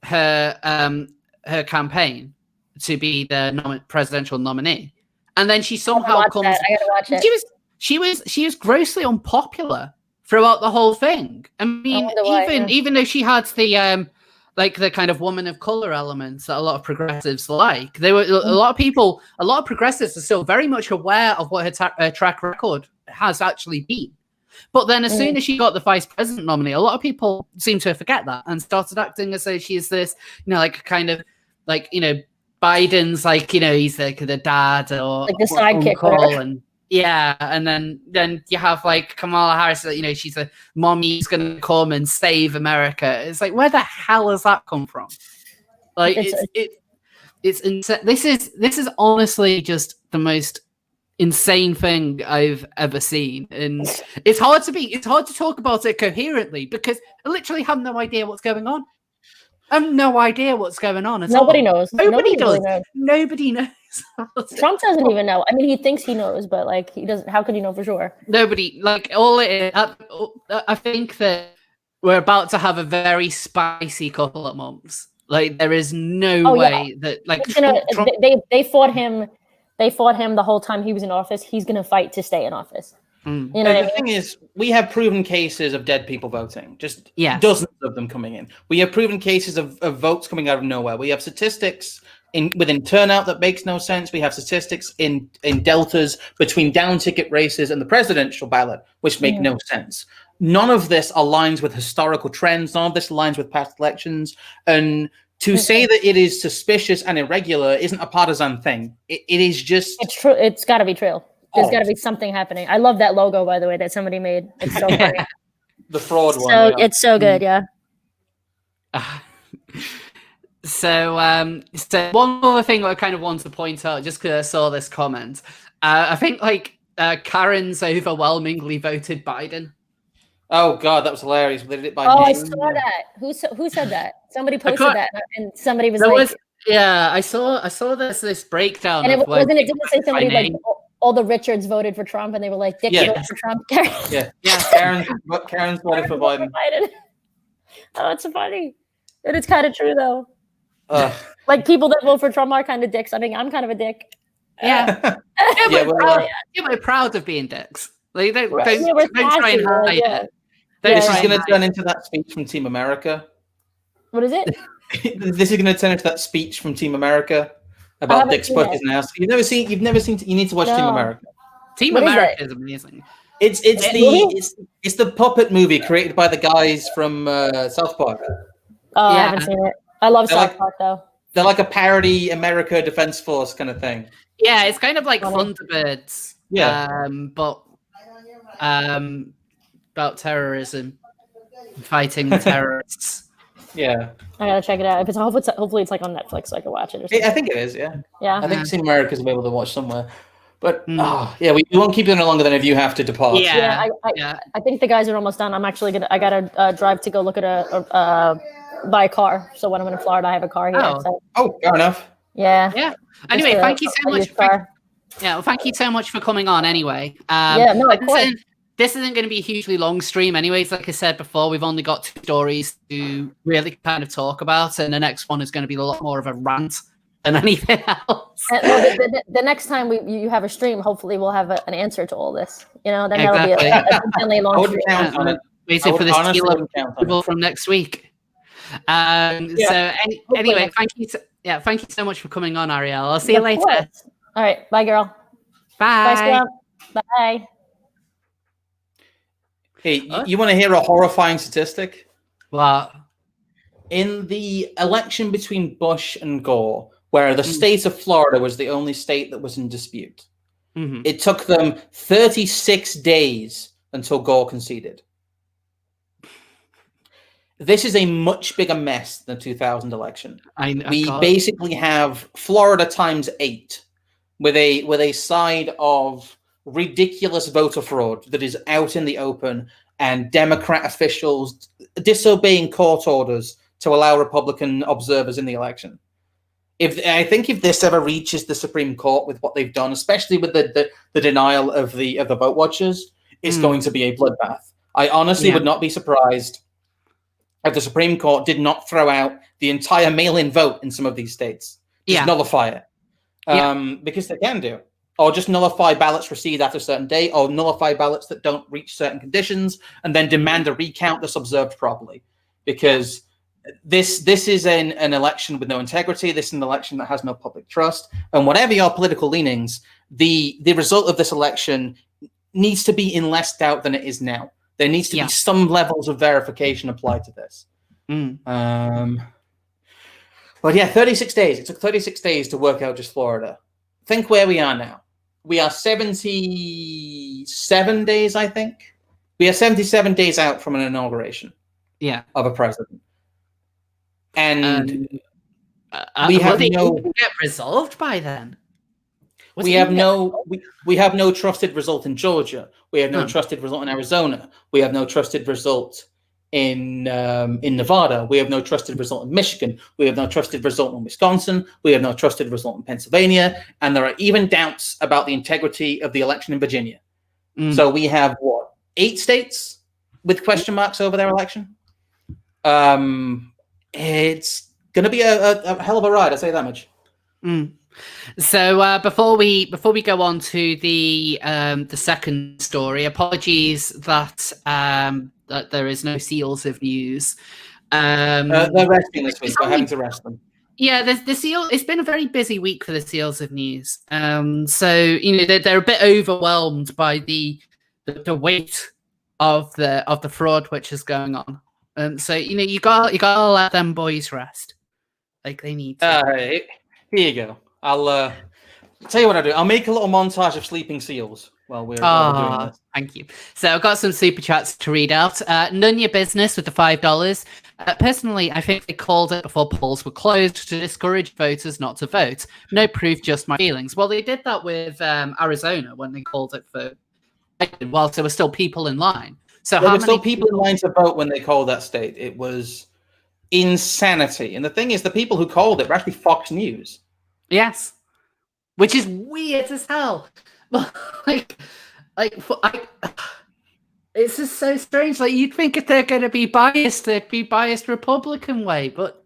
her her campaign to be the presidential nominee, and then she somehow comes. I gotta watch it. She was grossly unpopular throughout the whole thing. I mean, even though she had the like the kind of woman of color elements that a lot of progressives like, there were a lot of progressives are still very much aware of what her track record has actually been. But then as soon as she got the vice president nominee, a lot of people seem to forget that and started acting as though she's this, like kind of like, Biden's like, he's like the dad or like the sidekick. And yeah, and then you have like Kamala Harris, she's a mommy who's going to come and save America. It's like, where the hell has that come from? Like, it's insane. This is honestly just the most insane thing I've ever seen, and it's hard to talk about it coherently because I literally have no idea what's going on. I have no idea what's going on at all. Nobody knows. Nobody does. Nobody knows. Trump doesn't even know. I mean, he thinks he knows, but like he doesn't. How could he know for sure? Nobody. Like all it is, I think that we're about to have a very spicy couple of months. Like there is no way that like Trump, they fought him. They fought him the whole time he was in office. He's going to fight to stay in office. You know, the thing is, we have proven cases of dead people voting, just dozens of them coming in. We have proven cases of votes coming out of nowhere. We have statistics within turnout that makes no sense. We have statistics in deltas between down ticket races and the presidential ballot, which make no sense. None of this aligns with historical trends. None of this aligns with past elections. And to say that it is suspicious and irregular isn't a partisan thing. It is just... It's true. It's got to be true. There's got to be something happening. I love that logo, by the way, that somebody made. It's so funny. The fraud one. So it's so good, yeah. So one other thing I kind of wanted to point out, just because I saw this comment, I think like Karen's overwhelmingly voted Biden. Oh God, that was hilarious. They did it by name. I saw that. Who said that? Somebody posted that, and somebody was like, I saw this breakdown. And didn't it say somebody like all the Richards voted for Trump, and they were like, Dick voted for Trump. Karen's voted for Biden. Oh, it's so funny. And it's kind of true though. Like people that vote for Trump are kind of dicks. I mean, I'm kind of a dick. Yeah. We're proud of being dicks. Like, don't try and hide it. This is going to turn into that speech from Team America. What is it? This is going to turn into that speech from Team America about Dick Sputter's ass. You've never seen. You need to watch Team America. Team America is amazing. It's the puppet movie created by the guys from South Park. Oh, I haven't seen it. I love South Park though. They're like a parody America Defense Force kind of thing. Yeah, it's kind of like Thunderbirds. Yeah. But about terrorism, fighting the terrorists. Yeah, I gotta check it out. If it's hopefully it's like on Netflix, so I can watch it. Or something. I think it is. Yeah. Yeah. I think Team America's available to watch somewhere. But we won't keep it any longer than if you have to depart. I think the guys are almost done. I'm actually I gotta drive to go look at buy a car. So when I'm in Florida, I have a car here. Fair enough. Yeah. Yeah. Anyway, thank you so much. Thank you so much for coming on. Anyway. Of course. This isn't going to be a hugely long stream anyways. Like I said before, we've only got 2 stories to really kind of talk about, and the next one is going to be a lot more of a rant than anything else. The next time you have a stream, hopefully we'll have an answer to all this. Then that'll be a really long stream. Waiting for this deal of approval from next week. So anyway, thank you. Thank you so much for coming on, Ariel. I'll see you later. All right, bye, girl. Bye. Bye. Hey, you want to hear a horrifying statistic? What? In the election between Bush and Gore, where the state of Florida was the only state that was in dispute, it took them 36 days until Gore conceded. This is a much bigger mess than the 2000 election. We basically have Florida times 8 with a side of ridiculous voter fraud that is out in the open and Democrat officials disobeying court orders to allow Republican observers in the election. if this ever reaches the Supreme Court with what they've done, especially with the denial of the vote watchers, it's going to be a bloodbath. I honestly would not be surprised if the Supreme Court did not throw out the entire mail-in vote in some of these states. Just nullify it. Because they can do. Or just nullify ballots received after a certain date, or nullify ballots that don't reach certain conditions, and then demand a recount that's observed properly. Because this is an election with no integrity. This is an election that has no public trust. And whatever your political leanings, the result of this election needs to be in less doubt than it is now. There needs to be some levels of verification applied to this. But yeah, 36 days. It took 36 days to work out just Florida. Think where we are now. We are 77 days, I think. We are 77 days out from an inauguration of a president. And we have no get resolved by then. We have no trusted result in Georgia. We have no trusted result in Arizona. We have no trusted result in Nevada. We have no trusted result in Michigan. We have no trusted result in Wisconsin. We have no trusted result in Pennsylvania. And there are even doubts about the integrity of the election in Virginia. So we have 8 states with question marks over their election. It's going to be a hell of a ride. I'll say that much. So before we go on to the second story, apologies that that there is no seals of news. They're resting this week. We're having to rest them. Yeah, the seal. It's been a very busy week for the seals of news. So they're a bit overwhelmed by the weight of the fraud which is going on. So you gotta let them boys rest, like they need to. Here you go. I'll tell you what I do. I'll make a little montage of sleeping seals while we're doing this. Thank you. So I've got some super chats to read out. None your business with the $5. Personally, I think they called it before polls were closed to discourage voters not to vote. No proof, just my feelings. Well, they did that with Arizona when they called it for whilst there were still people in line. So there were still people in line to vote when they called that state. It was insanity. And the thing is, the people who called it were actually Fox News. Yes, which is weird as hell. It's just so strange. Like, you'd think if they're going to be biased, they'd be biased Republican way, but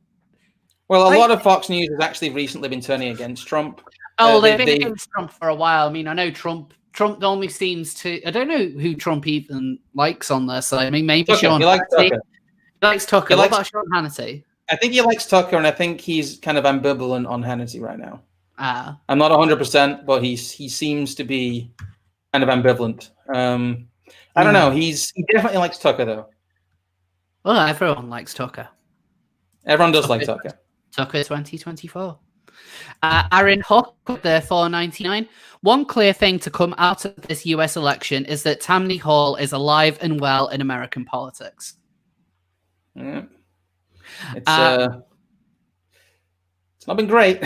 a lot of Fox News has actually recently been turning against Trump. They've been against Trump for a while. I mean, I know Trump only seems to. I don't know who Trump even likes on their side. I mean, maybe Tucker. Sean. He likes Tucker. He likes Tucker. What about Sean Hannity? I think he likes Tucker, and I think he's kind of ambivalent on Hannity right now. I'm not 100%, but he seems to be kind of ambivalent. I don't know. He definitely likes Tucker, though. Well, everyone likes Tucker. Everyone does like Tucker. Tucker 2024. Aaron Hook with the $4.99. One clear thing to come out of this US election is that Tammany Hall is alive and well in American politics. Yeah. It's not been great.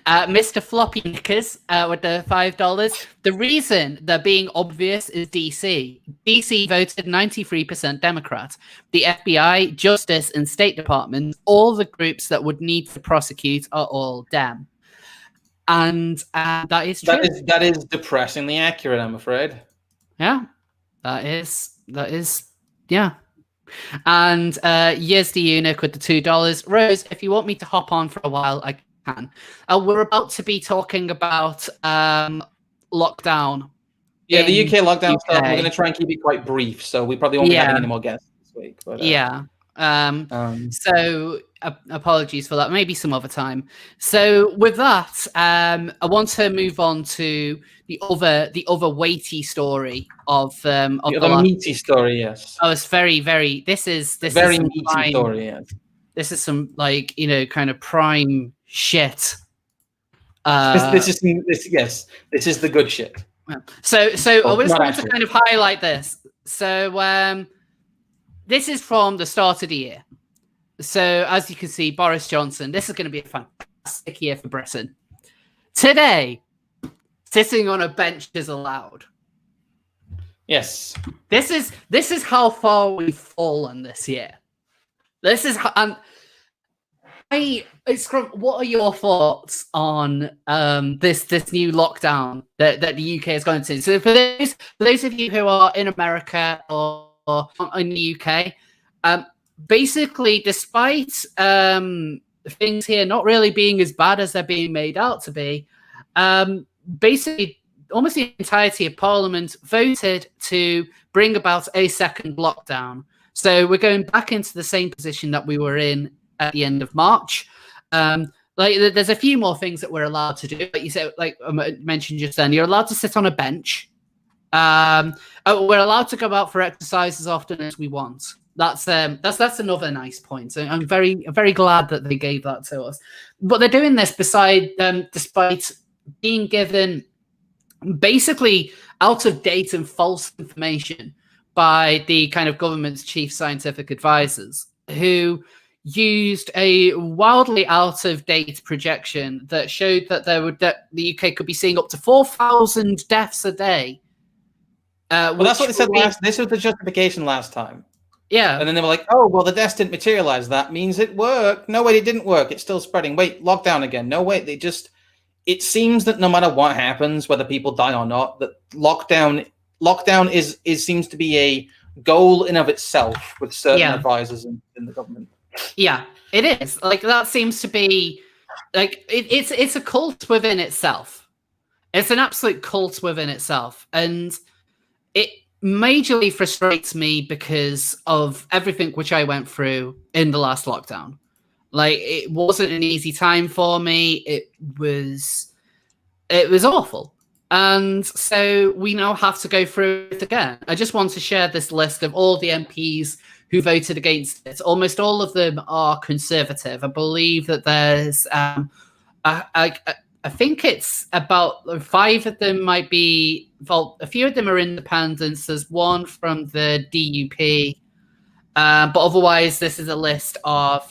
Mr. Floppy Knickers with the $5. The reason they're being obvious is DC. DC voted 93% Democrat. The FBI, Justice, and State Department, all the groups that would need to prosecute, are all Dem. And that is true. That is depressingly accurate, I'm afraid. Yeah, that is. Yeah. And Yes the Eunuch with the $2. Rose, if you want me to hop on for a while, I can. We're about to be talking about lockdown. Yeah, the UK lockdown stuff. We're going to try and keep it quite brief, so we probably won't be having any more guests this week. But, so apologies for that. Maybe some other time. So with that, I want to move on to the other weighty story of the meaty story. Yes. Oh, it's very, very. This is very meaty story. Yes. This is some kind of prime shit. This is the good shit. So I just want to kind of highlight this. So this is from the start of the year. So as you can see, Boris Johnson, this is going to be a fantastic year for Britain. Today, sitting on a bench is allowed. Yes. This is how far we've fallen this year. This is how, what are your thoughts on this new lockdown that the UK has gone into? So for those of you who are in America or in the UK, basically, despite things here not really being as bad as they're being made out to be, basically almost the entirety of Parliament voted to bring about a second lockdown. So we're going back into the same position that we were in at the end of March. There's a few more things that we're allowed to do. Like you said, like I mentioned just then, you're allowed to sit on a bench. We're allowed to go out for exercise as often as we want. That's another nice point. I'm very glad that they gave that to us. But they're doing this despite being given basically out of date and false information by the kind of government's chief scientific advisors, who used a wildly out of date projection that showed that the UK could be seeing up to 4,000 deaths a day. Well, that's what they said last. This was the justification last time. Yeah. And then they were like, oh, well, the deaths didn't materialize. That means it worked. No, wait, it didn't work. It's still spreading. Wait, lockdown again. No, wait, it seems that no matter what happens, whether people die or not, that lockdown seems to be a goal in of itself with certain advisors in the government. Yeah, it is. Like, that seems to be like it's a cult within itself. It's an absolute cult within itself. And it majorly frustrates me because of everything which I went through in the last lockdown. Like, it wasn't an easy time for me. It was awful. And so we now have to go through it again. I just want to share this list of all the MPs who voted against it. Almost all of them are Conservative. I believe that there's, I think it's about 5 of them might be, well, a few of them are independents. There's one from the DUP. But otherwise, this is a list of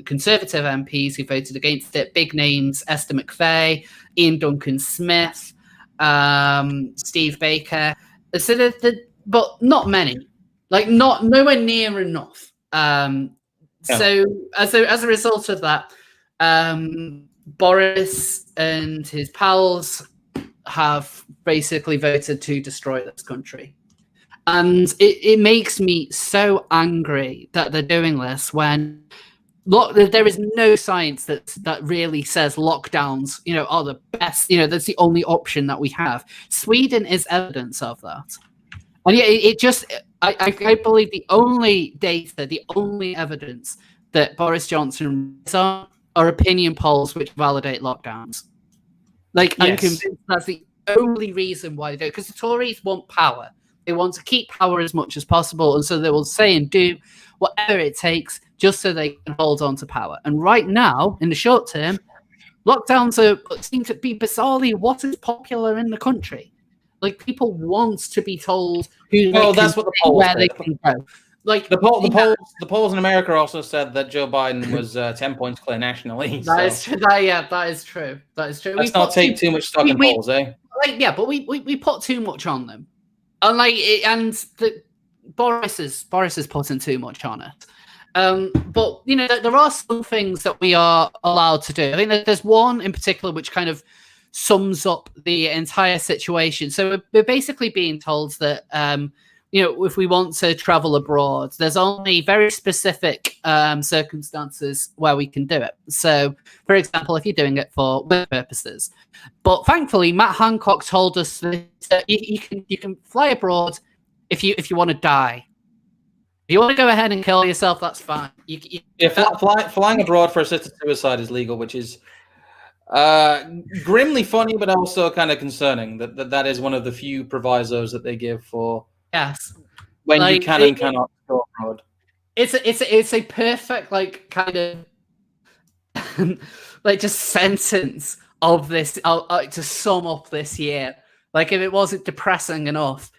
Conservative MPs who voted against it. Big names: Esther McVey, Ian Duncan Smith, Steve Baker. So but not many. Like, nowhere near enough. So as a result of that, Boris and his pals have basically voted to destroy this country. And it makes me so angry that they're doing this when there is no science that really says lockdowns, are the best. That's the only option that we have. Sweden is evidence of that. And yeah, I believe the only data, the only evidence that Boris Johnson are opinion polls which validate lockdowns. Like, yes. I'm convinced that's the only reason why they do it, because the Tories want power. They want to keep power as much as possible, and so they will say and do whatever it takes just so they can hold on to power. And right now, in the short term, lockdowns seem to be bizarrely what is popular in the country. Like, people want to be told that's what the polls where they can go. Like, the polls in America also said that Joe Biden was 10 points clear nationally. That is true. That is true. Let's not take too much stock in polls, eh? But we put too much on them. Boris is putting too much on it. But there are some things that we are allowed to do. I think that there's one in particular which kind of sums up the entire situation. So we're basically being told that if we want to travel abroad, there's only very specific circumstances where we can do it. So, for example, if you're doing it for work purposes. But thankfully, Matt Hancock told us that you can fly abroad if you want to die. If you want to go ahead and kill yourself, that's fine. Flying abroad for assisted suicide is legal, which is grimly funny, but also kind of concerning. That is one of the few provisos that they give for. Yes, when you can and cannot go abroad. It's a perfect kind of just sentence of this to sum up this year. Like, if it wasn't depressing enough,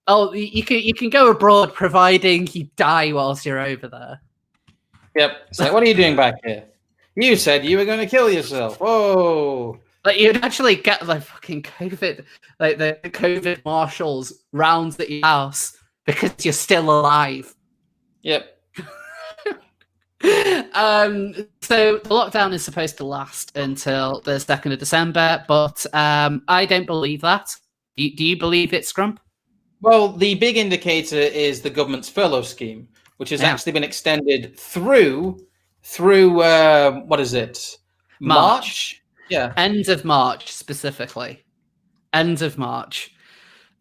you can go abroad providing you die whilst you're over there. Yep. So what are you doing back here? You said you were going to kill yourself. Whoa. Like, you'd actually get fucking COVID, the COVID marshals round at your house because you're still alive. Yep. So the lockdown is supposed to last until the 2nd of December, but I don't believe that. Do you believe it, Scrump? Well, the big indicator is the government's furlough scheme, which has actually been extended through what is it? March? Yeah. End of March, specifically. End of March.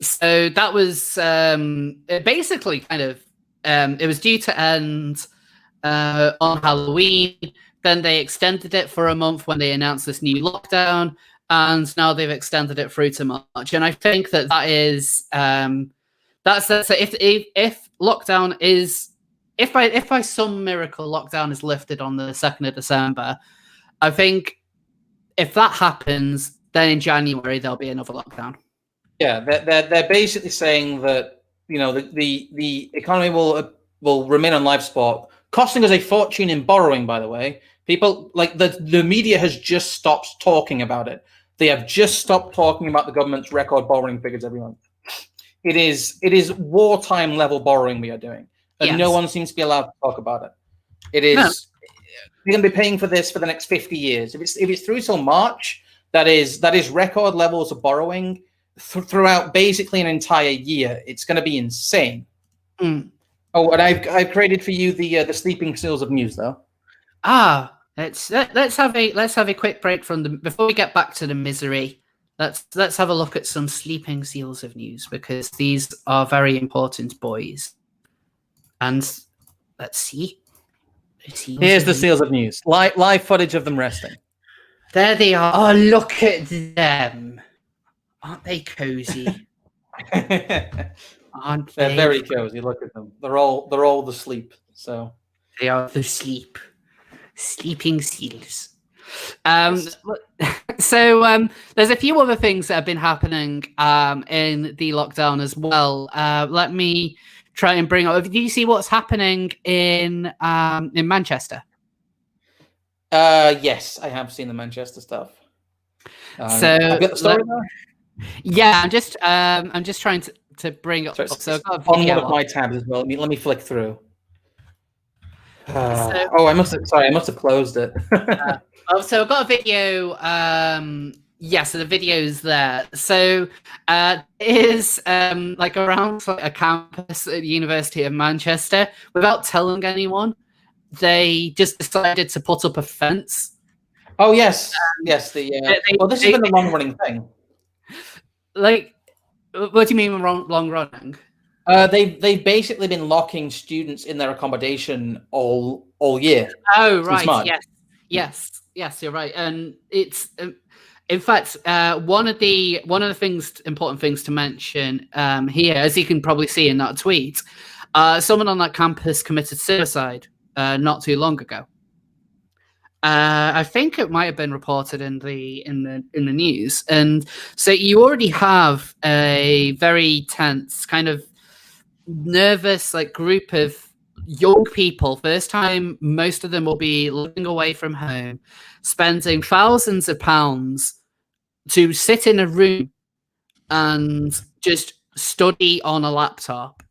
So that was it basically kind of it was due to end on Halloween. Then they extended it for a month when they announced this new lockdown, and now they've extended it through to March. And I think that is that's so if lockdown is if by some miracle lockdown is lifted on the 2nd of December, I think if that happens, then in January there'll be another lockdown. Yeah, they're basically saying that the economy will remain on life support, costing us a fortune in borrowing. By the way, people like the media has just stopped talking about it. They have just stopped talking about the government's record borrowing figures every month. It is wartime level borrowing we are doing, and no one seems to be allowed to talk about it. It is we're going to be paying for this for the next 50 years. If it's through till March, that is record levels of borrowing throughout basically an entire year. It's going to be insane. Oh, and I've created for you the sleeping seals of news, though. Let's have a quick break from before we get back to the misery. Let's have a look at some sleeping seals of news, because these are very important, boys. And let's see. Here's the seals of news. Live footage of them resting. There they are. Oh, look at them. Aren't they cozy? Aren't they? They're very cozy. Look at them. They're all asleep. So they are the sleeping seals. So there's a few other things that have been happening in the lockdown as well. Let me try and bring up. Do you see what's happening in Manchester? Yes, I have seen the Manchester stuff. So I've got the story there. Yeah, I'm just trying to bring up. So I've got a video on one of my tabs as well. Let me flick through. I must have closed it. So I've got a video. So the video's there. So is like around a campus at the University of Manchester, without telling anyone, they just decided to put up a fence. Oh yes, yes. This has been a long-running thing. Like, what do you mean long running? They've basically been locking students in their accommodation all year. Oh right, yes, you're right. And it's in fact one of the important things to mention here, as you can probably see in that tweet, someone on that campus committed suicide not too long ago. I think it might have been reported in the news, and so you already have a very tense, kind of nervous, like group of young people. First time, most of them will be living away from home, spending thousands of pounds to sit in a room and just study on a laptop.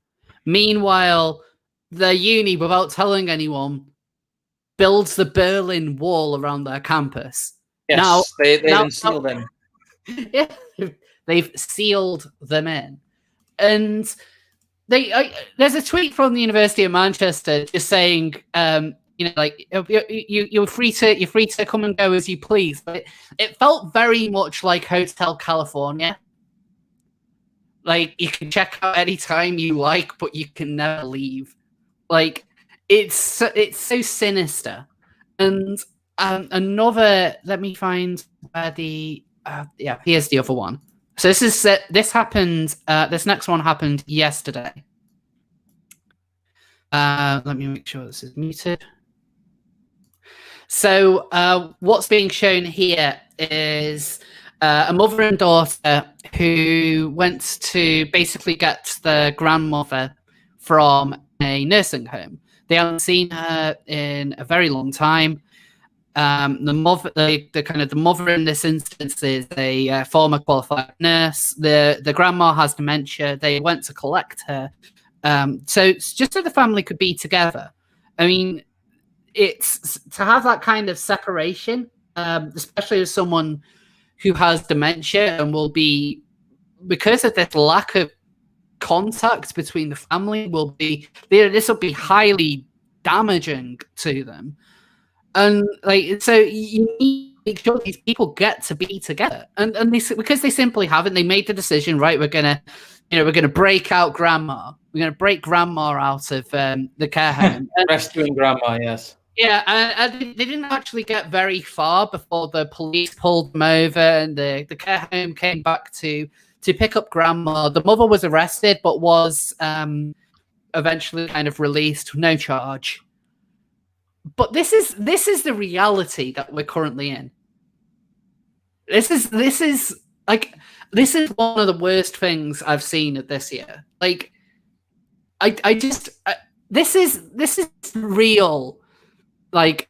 Meanwhile, their uni, without telling anyone, builds the Berlin Wall around their campus. Yes, now they sealed them. Yeah, they've sealed them in, and there's a tweet from the University of Manchester just saying, like you're free to come and go as you please. But it felt very much like Hotel California. Like you can check out anytime you like, but you can never leave. Like. It's so sinister. And another, let me find where the here's the other one. So this happened. This next one happened yesterday. Let me make sure this is muted. So what's being shown here is a mother and daughter who went to basically get their grandmother from a nursing home. They haven't seen her in a very long time. The mother in this instance is a former qualified nurse. The grandma has dementia. They went to collect her, so it's just so the family could be together. I mean, it's to have that kind of separation, especially as someone who has dementia and will be, because of this lack of contact between the family, this will be highly damaging to them. And like, so you need to make sure these people get to be together, and because they simply haven't. They made the decision, right? We're gonna break out grandma. We're gonna break grandma out of the care home. Rescuing grandma, yes. Yeah, and they didn't actually get very far before the police pulled them over, and the care home came back to pick up grandma. The mother was arrested, but was eventually kind of released, no charge. But this is the reality that we're currently in. This is one of the worst things I've seen of this year. Like, this is real, like,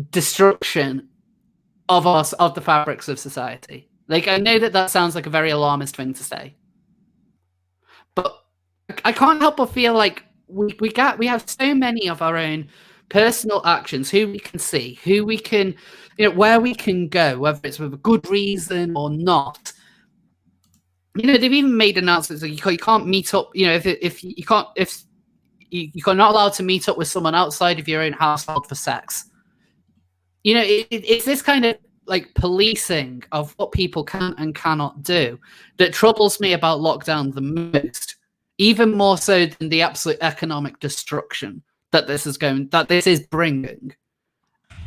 destruction of us, of the fabrics of society. Like, I know that sounds like a very alarmist thing to say, but I can't help but feel like we have so many of our own personal actions, who we can see, who we can, where we can go, whether it's with a good reason or not. They've even made announcements that you can't meet up. If you're not allowed to meet up with someone outside of your own household for sex. It's this kind of like policing of what people can and cannot do that troubles me about lockdown the most, even more so than the absolute economic destruction that this is bringing.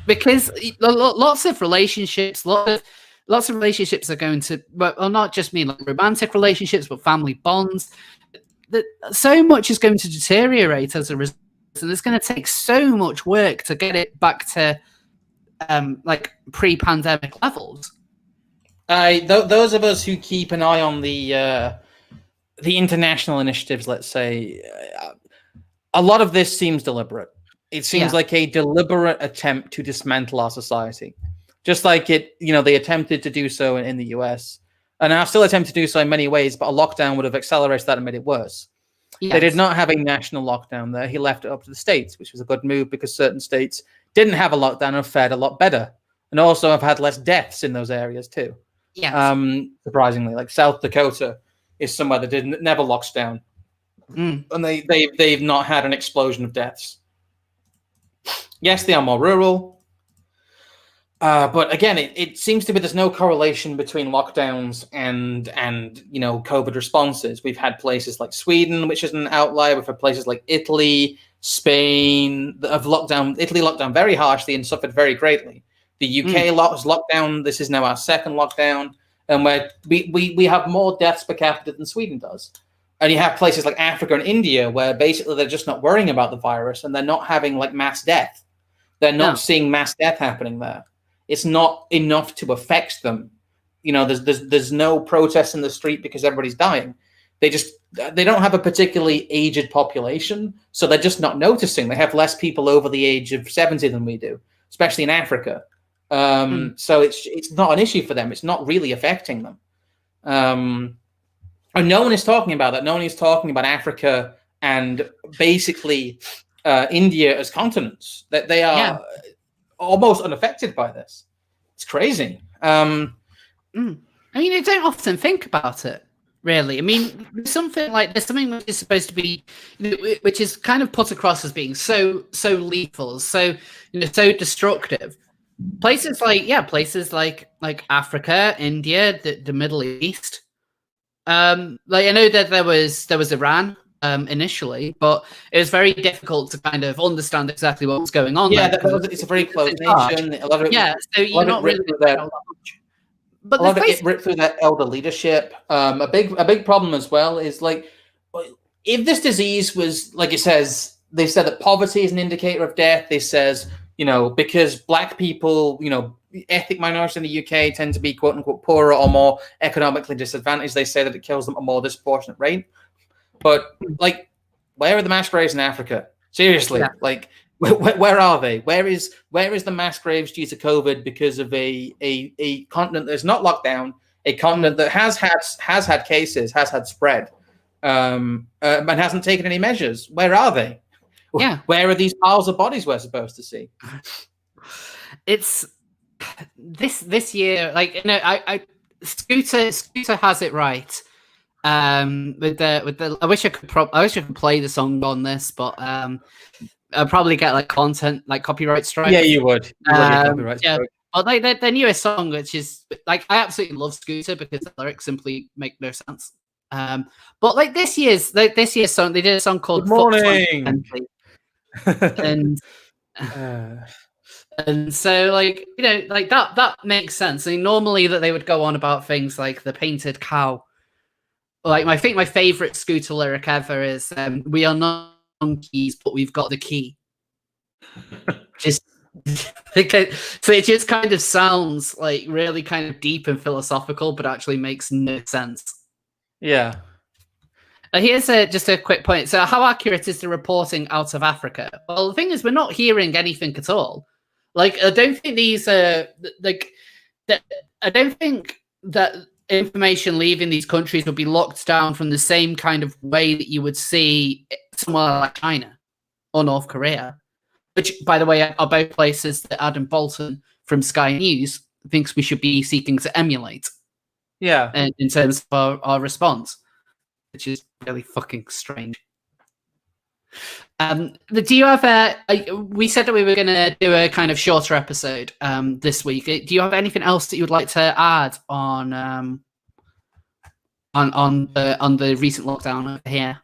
Because lots of relationships are going to, well, not just mean like romantic relationships, but family bonds. That so much is going to deteriorate as a result, and it's going to take so much work to get it back to like pre-pandemic levels. Those of us who keep an eye on the international initiatives, let's say, a lot of this seems deliberate. It seems like a deliberate attempt to dismantle our society, just like they attempted to do so in the US, and are still attempt to do so in many ways. But a lockdown would have accelerated that and made it worse. Yes. They did not have a national lockdown there. He left it up to the states, which was a good move because certain states didn't have a lockdown and fared a lot better, and also have had less deaths in those areas too. Yes. Surprisingly, like South Dakota is somewhere that never locks down. And they've not had an explosion of deaths. Yes, they are more rural, but again, it seems to be there's no correlation between lockdowns and COVID responses. We've had places like Sweden, which is an outlier. We've had places like Italy, Spain that have locked down. Italy locked down very harshly and suffered very greatly. The UK has locked down. This is now our second lockdown, and we have more deaths per capita than Sweden does. And you have places like Africa and India where basically they're just not worrying about the virus and they're not having like mass death. They're not seeing mass death happening there. It's not enough to affect them. There's no protest in the street because everybody's dying. They don't have a particularly aged population, so they're just not noticing. They have less people over the age of 70 than we do, especially in Africa. So it's not an issue for them. It's not really affecting them. And no one is talking about that. No one is talking about Africa and basically India as continents. That they are almost unaffected by this. It's crazy. I mean, you don't often think about it, really. I mean, there's something which is supposed to be, which is kind of put across as being so lethal, so so destructive. Places like Africa, India, the Middle East. I know that there was Iran initially, but it was very difficult to kind of understand exactly what was going on. Yeah, it's a very close nation. A lot of so you're not really much. But a lot of it ripped through that elder leadership. A big problem as well is like, if this disease was like it says, they said that poverty is an indicator of death. They says because black people, ethnic minorities in the UK tend to be quote unquote poorer or more economically disadvantaged. They say that it kills them at a more disproportionate rate. But like, where are the mass graves in Africa? Seriously, like, where are they? Where is the mass graves due to COVID because of a continent that's not locked down, a continent that has had cases, has had spread, and hasn't taken any measures? Where are they? Yeah. Where are these piles of bodies we're supposed to see? It's this year, like, you know, I Scooter has it right. With the I wish I could play the song on this, but I'll probably get like copyright strikes. Yeah, you would. You would get copyright strike. But like the newest song, which is like, I absolutely love Scooter because the lyrics simply make no sense. But like this year's song, they did a song called Good Morning, and so, like, you know, like that makes sense. I mean, normally that they would go on about things like the painted cow. Like, I think my favorite Scooter lyric ever is "We are not monkeys, but we've got the key." Just because, so it just kind of sounds like really kind of deep and philosophical, but actually makes no sense. Yeah. Here's just a quick point. So, how accurate is the reporting out of Africa? Well, the thing is, we're not hearing anything at all. Like, I don't think these I don't think that information leaving these countries would be locked down from the same kind of way that you would see somewhere like China or North Korea, which, by the way, are both places that Adam Bolton from Sky News thinks we should be seeking to emulate. Yeah. In terms of our response, which is really fucking strange. Do you have we said that we were going to do a kind of shorter episode this week. Do you have anything else that you would like to add on the recent lockdown over here?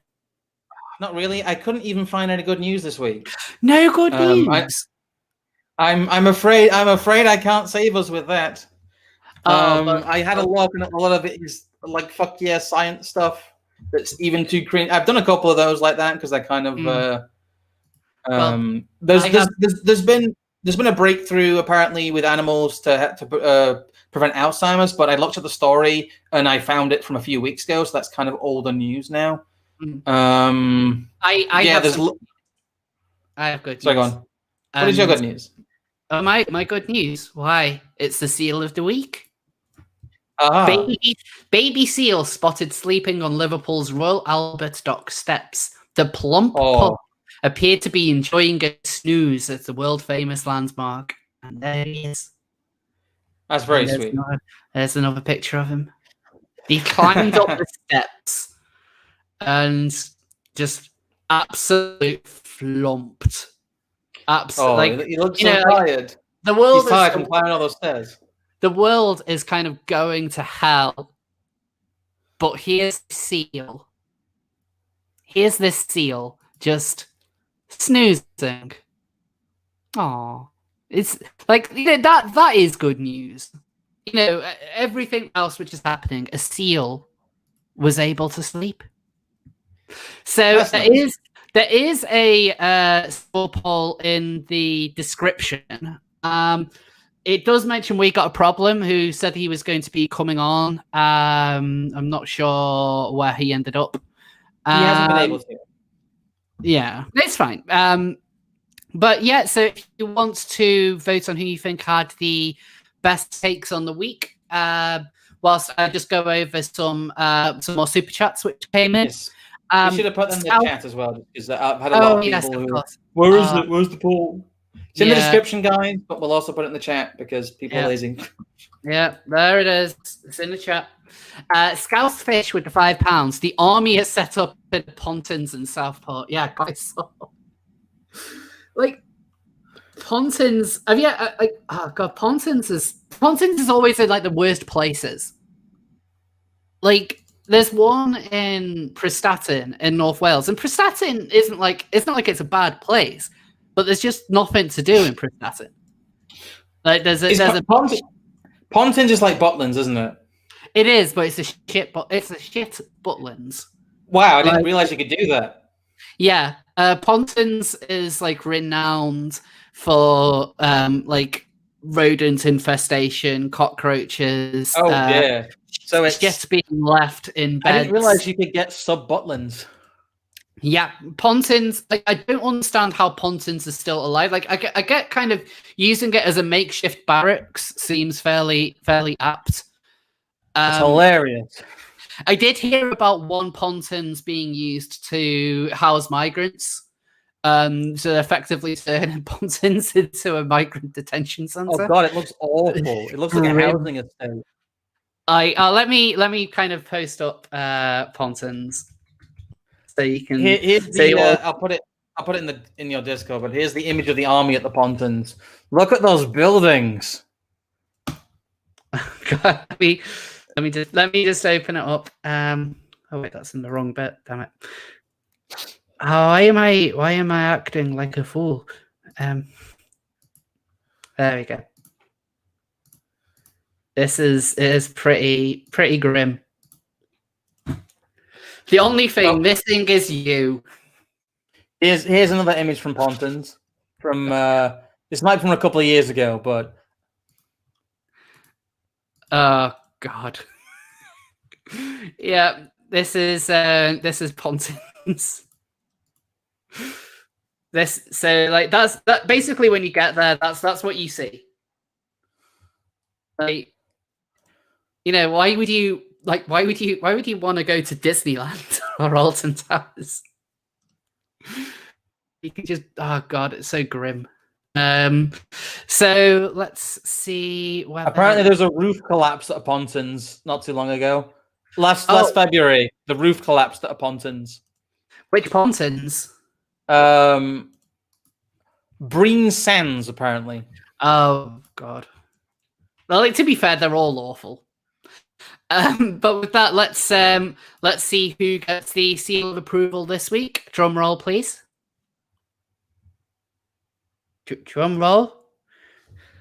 Not really. I couldn't even find any good news this week. No good news. I'm afraid I can't save us with that. I had a look, and a lot of it is like fuck yeah science stuff. That's even too cringe. I've done a couple of those like that because I kind of there's been a breakthrough apparently with animals to prevent Alzheimer's, but I looked at the story and I found it from a few weeks ago, so that's kind of older news now. I have good news. Sorry, go on. What is your good news? My good news. Why? It's the seal of the week. Baby seal spotted sleeping on Liverpool's Royal Albert Dock steps. The plump pup appeared to be enjoying a snooze at the world-famous landmark. And there he is. That's very sweet. There's another picture of him. He climbed up the steps and just absolutely flumped. Absolutely. He looks so tired. The world He's tired from climbing all those stairs. The world is kind of going to hell, but here's the seal. Here's this seal just snoozing. Oh, it's like, you know, that is good news. You know, everything else which is happening, a seal was able to sleep. So there is a small poll in the description. It does mention We Got a Problem, who said he was going to be coming on. I'm not sure where he ended up. He hasn't been able to. Yeah, it's fine. But yeah, so if you want to vote on who you think had the best takes on the week, whilst I just go over some more super chats which came in. Yes. You should have put them in the chat as well, because I've had a lot of people Where is it? Where's the poll? It's in the description, guys, but we'll also put it in the chat because people are lazy. Yeah, there it is. It's in the chat. Scouse Fish with the £5. The army has set up at Pontins in Southport. Yeah, guys. Like, Pontins. Pontins is always in like the worst places. Like, there's one in Prestatyn in North Wales, and Prestatyn isn't like, it's not like it's a bad place. But there's just nothing to do in Prestatyn. Like Pontins is like Butlins, isn't it? It is, but it's a shit Butlins. Wow, I didn't realize you could do that. Yeah, Pontins is like renowned for like rodent infestation, cockroaches. Oh yeah, so it's just being left in beds. I didn't realize you could get sub Butlins. Yeah, Pontins. Like, I don't understand how Pontins is still alive. Like, I get kind of using it as a makeshift barracks seems fairly apt. It's hilarious. I did hear about one Pontins being used to house migrants, So effectively turning Pontins into a migrant detention center. Oh God, it looks awful. It looks like a housing estate. Let me kind of post up Pontins so you can. I'll put it in your Discord. But here's the image of the army at the Pontins. Look at those buildings. God, let me just open it up. Oh wait, that's in the wrong bit. Damn it. Oh, why am I acting like a fool? There we go. It is pretty grim. The only thing missing is you. Here's another image from Pontins. From this might be from a couple of years ago, but oh God. Yeah, this is Pontins. That's basically when you get there, that's what you see. Like, you know, why would you want to go to Disneyland or Alton Towers? You can just, oh God, it's so grim. So let's see. Apparently there was a roof collapse at a Pontins not too long ago. Last February, the roof collapsed at a Pontins. Which Pontins? Breen Sands, apparently. Oh God. Well, like, to be fair, they're all awful. But with that, let's see who gets the seal of approval this week. Drum roll, please. Drum roll.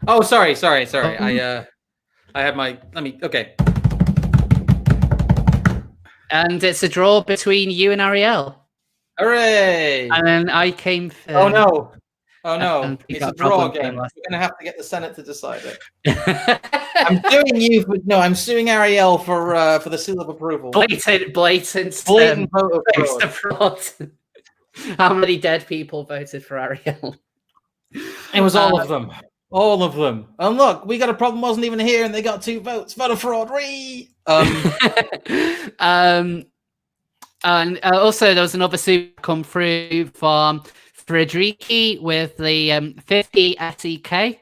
Oh, sorry. I had my. Okay. And it's a draw between you and Ariel. Hooray! And then I came third. Oh no! It's a draw again. We're gonna have to get the Senate to decide it. I'm suing Ariel for the seal of approval. Blatant vote of fraud. How many dead people voted for Ariel? It was all of them. All of them. And look, we got a problem wasn't even here, and they got 2 votes. Vote of fraud. And also there was another suit come through from Frederici with the 50 SEK.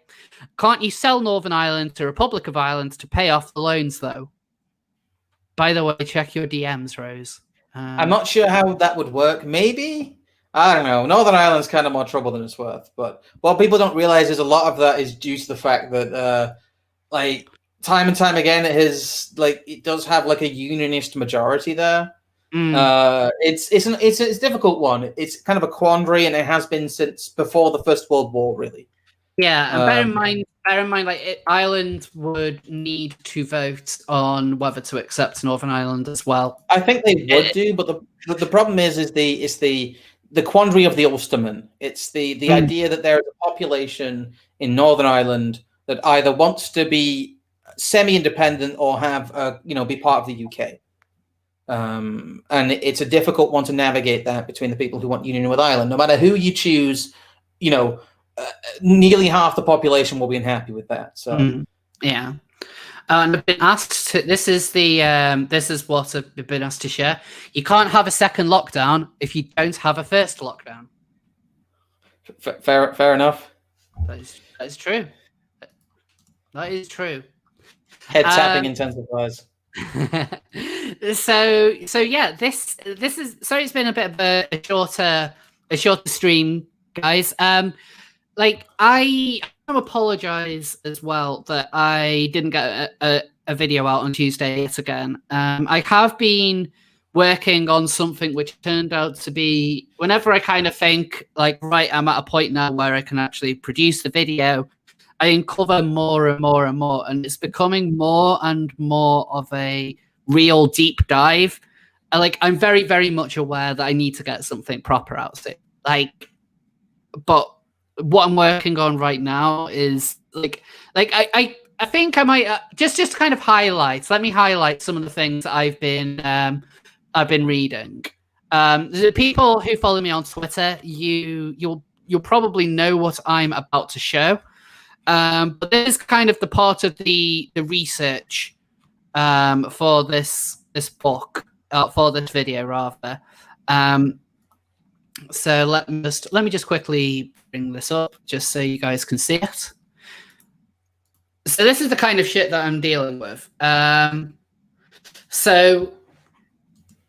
Can't you sell Northern Ireland to Republic of Ireland to pay off the loans, though? By the way, check your DMs, Rose. I'm not sure how that would work. Maybe? I don't know. Northern Ireland's kind of more trouble than it's worth. But what people don't realize is a lot of that is due to the fact that, time and time again, it does have like a unionist majority there. It's a difficult one. It's kind of a quandary, and it has been since before the First World War, really. Yeah, and bear in mind, Ireland would need to vote on whether to accept Northern Ireland as well. I think they would do, but the problem is the quandary of the Ulsterman. It's the idea that there is a population in Northern Ireland that either wants to be semi-independent or have be part of the UK. And it's a difficult one to navigate that between the people who want union with Ireland. No matter who you choose, nearly half the population will be unhappy with that. So yeah. And I've been asked to, this is what I've been asked to share. You can't have a second lockdown if you don't have a first lockdown. Fair enough. That is true. That is true. Head tapping intensifies. So yeah, this is, sorry, it's been a bit of a shorter stream, guys. I apologize as well that I didn't get a video out on Tuesday yet again. I have been working on something which turned out to be, whenever I kind of think right, I'm at a point now where I can actually produce the video, I uncover more and more and more, and it's becoming more and more of a real deep dive. I'm very, very much aware that I need to get something proper out of it. But what I'm working on right now is I think I might just kind of highlight. Let me highlight some of the things that I've been reading. The people who follow me on Twitter, you'll probably know what I'm about to show. But this is kind of the part of the research for this book, for this video rather. So let me just quickly bring this up just so you guys can see it. So this is the kind of shit that I'm dealing with. So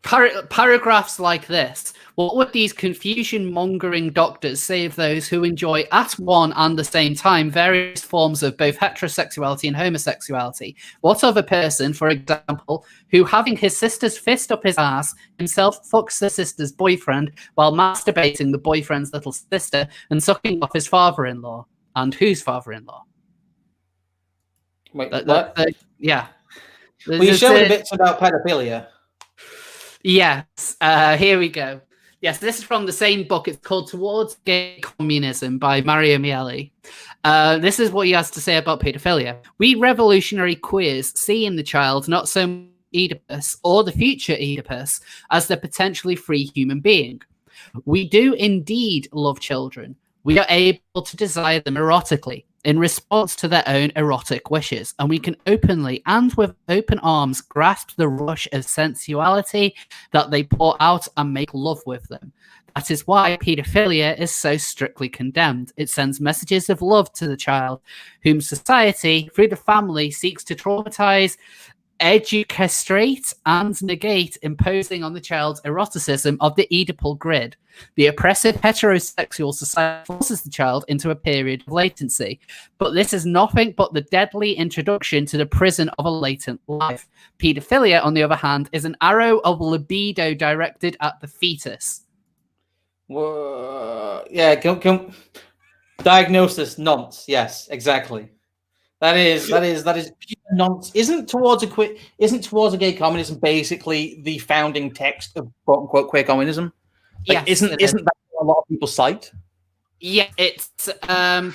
paragraphs like this. What would these confusion-mongering doctors say of those who enjoy at one and the same time various forms of both heterosexuality and homosexuality? What other person, for example, who having his sister's fist up his ass himself fucks the sister's boyfriend while masturbating the boyfriend's little sister and sucking off his father-in-law? And whose father-in-law? Wait, what? Yeah. Well, you showed bits about pedophilia. Yes, here we go. Yes, this is from the same book. It's called Towards Gay Communism by Mario Miele. This is what he has to say about pedophilia. We revolutionary queers see in the child not so Oedipus or the future Oedipus as the potentially free human being. We do indeed love children. We are able to desire them erotically in response to their own erotic wishes, and we can openly and with open arms grasp the rush of sensuality that they pour out and make love with them. That is why paedophilia is so strictly condemned. It sends messages of love to the child, whom society, through the family, seeks to traumatize, educastrate, and negate, imposing on the child's eroticism of the Oedipal grid. The oppressive heterosexual society forces the child into a period of latency, but this is nothing but the deadly introduction to the prison of a latent life. Paedophilia, on the other hand, is an arrow of libido directed at the fetus. Yeah, diagnosis nonce. Yes, exactly. That is pure nonce. Isn't towards a gay communism basically the founding text of quote unquote queer communism? Like, yes, isn't that what a lot of people cite? Yeah, it's a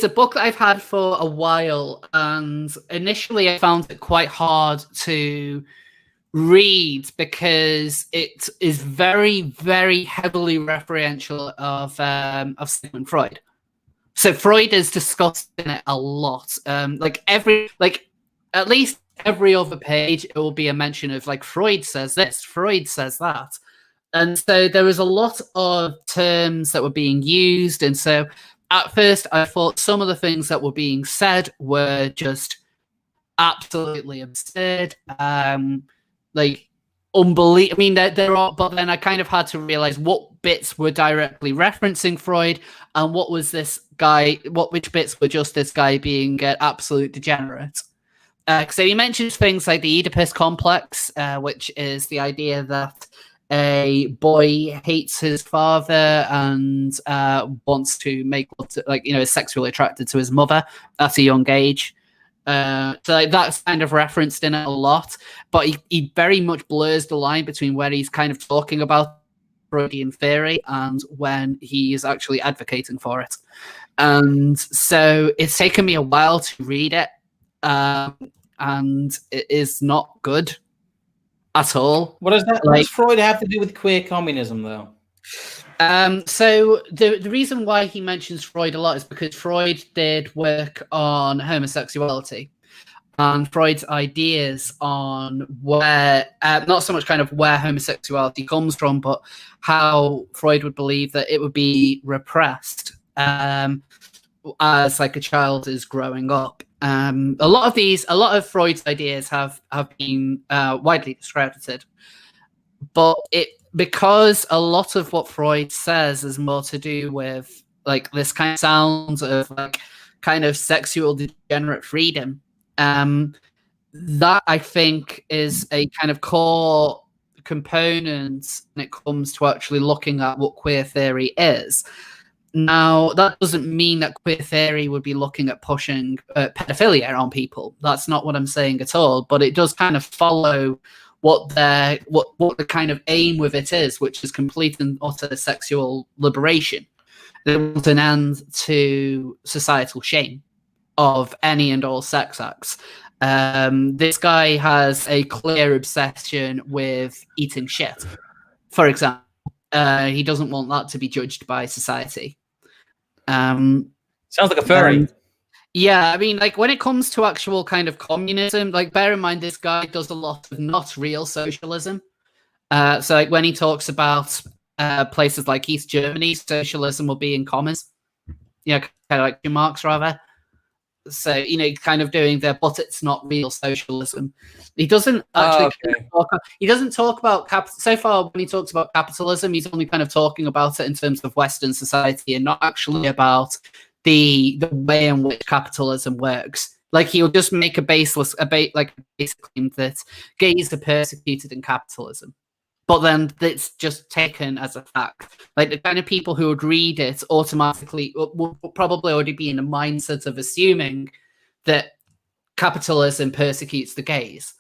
book that I've had for a while, and initially I found it quite hard to read because it is very, very heavily referential of Sigmund Freud. So Freud is discussed in it a lot. At least every other page, it will be a mention of like Freud says this, Freud says that. And so there was a lot of terms that were being used. And so at first I thought some of the things that were being said were just absolutely absurd. Unbelievable. I mean, there are, but then I kind of had to realize what bits were directly referencing Freud and what was this guy, which bits were just this guy being an absolute degenerate. So he mentions things like the Oedipus complex, which is the idea that a boy hates his father and wants to make, is sexually attracted to his mother at a young age. So that's kind of referenced in it a lot, but he very much blurs the line between where he's kind of talking about Freudian theory and when he is actually advocating for it. And so it's taken me a while to read it, and it is not good at all. What does Freud have to do with queer communism, though? So the reason why he mentions Freud a lot is because Freud did work on homosexuality and Freud's ideas on where, not so much kind of where homosexuality comes from, but how Freud would believe that it would be repressed as like a child is growing up. A lot of Freud's ideas have been widely discredited, but because a lot of what Freud says is more to do with like this kind of sounds of like kind of sexual degenerate freedom, that I think is a kind of core component when it comes to actually looking at what queer theory is. Now, that doesn't mean that queer theory would be looking at pushing pedophilia on people. That's not what I'm saying at all, but it does kind of follow what the kind of aim with it is, which is complete and utter sexual liberation. They want an end to societal shame of any and all sex acts. This guy has a clear obsession with eating shit, for example. He doesn't want that to be judged by society. Sounds like a furry. Yeah, I mean, like when it comes to actual kind of communism, like bear in mind this guy does a lot of not real socialism. So like when he talks about places like East Germany, socialism will be in commas, kind of like Marx rather. So, kind of doing but it's not real socialism. He doesn't actually he doesn't talk about so far when he talks about capitalism, he's only kind of talking about it in terms of Western society and not actually about the way in which capitalism works. Like, he'll just make a basic claim that gays are persecuted in capitalism. But then it's just taken as a fact. Like, the kind of people who would read it automatically will probably already be in the mindset of assuming that capitalism persecutes the gays.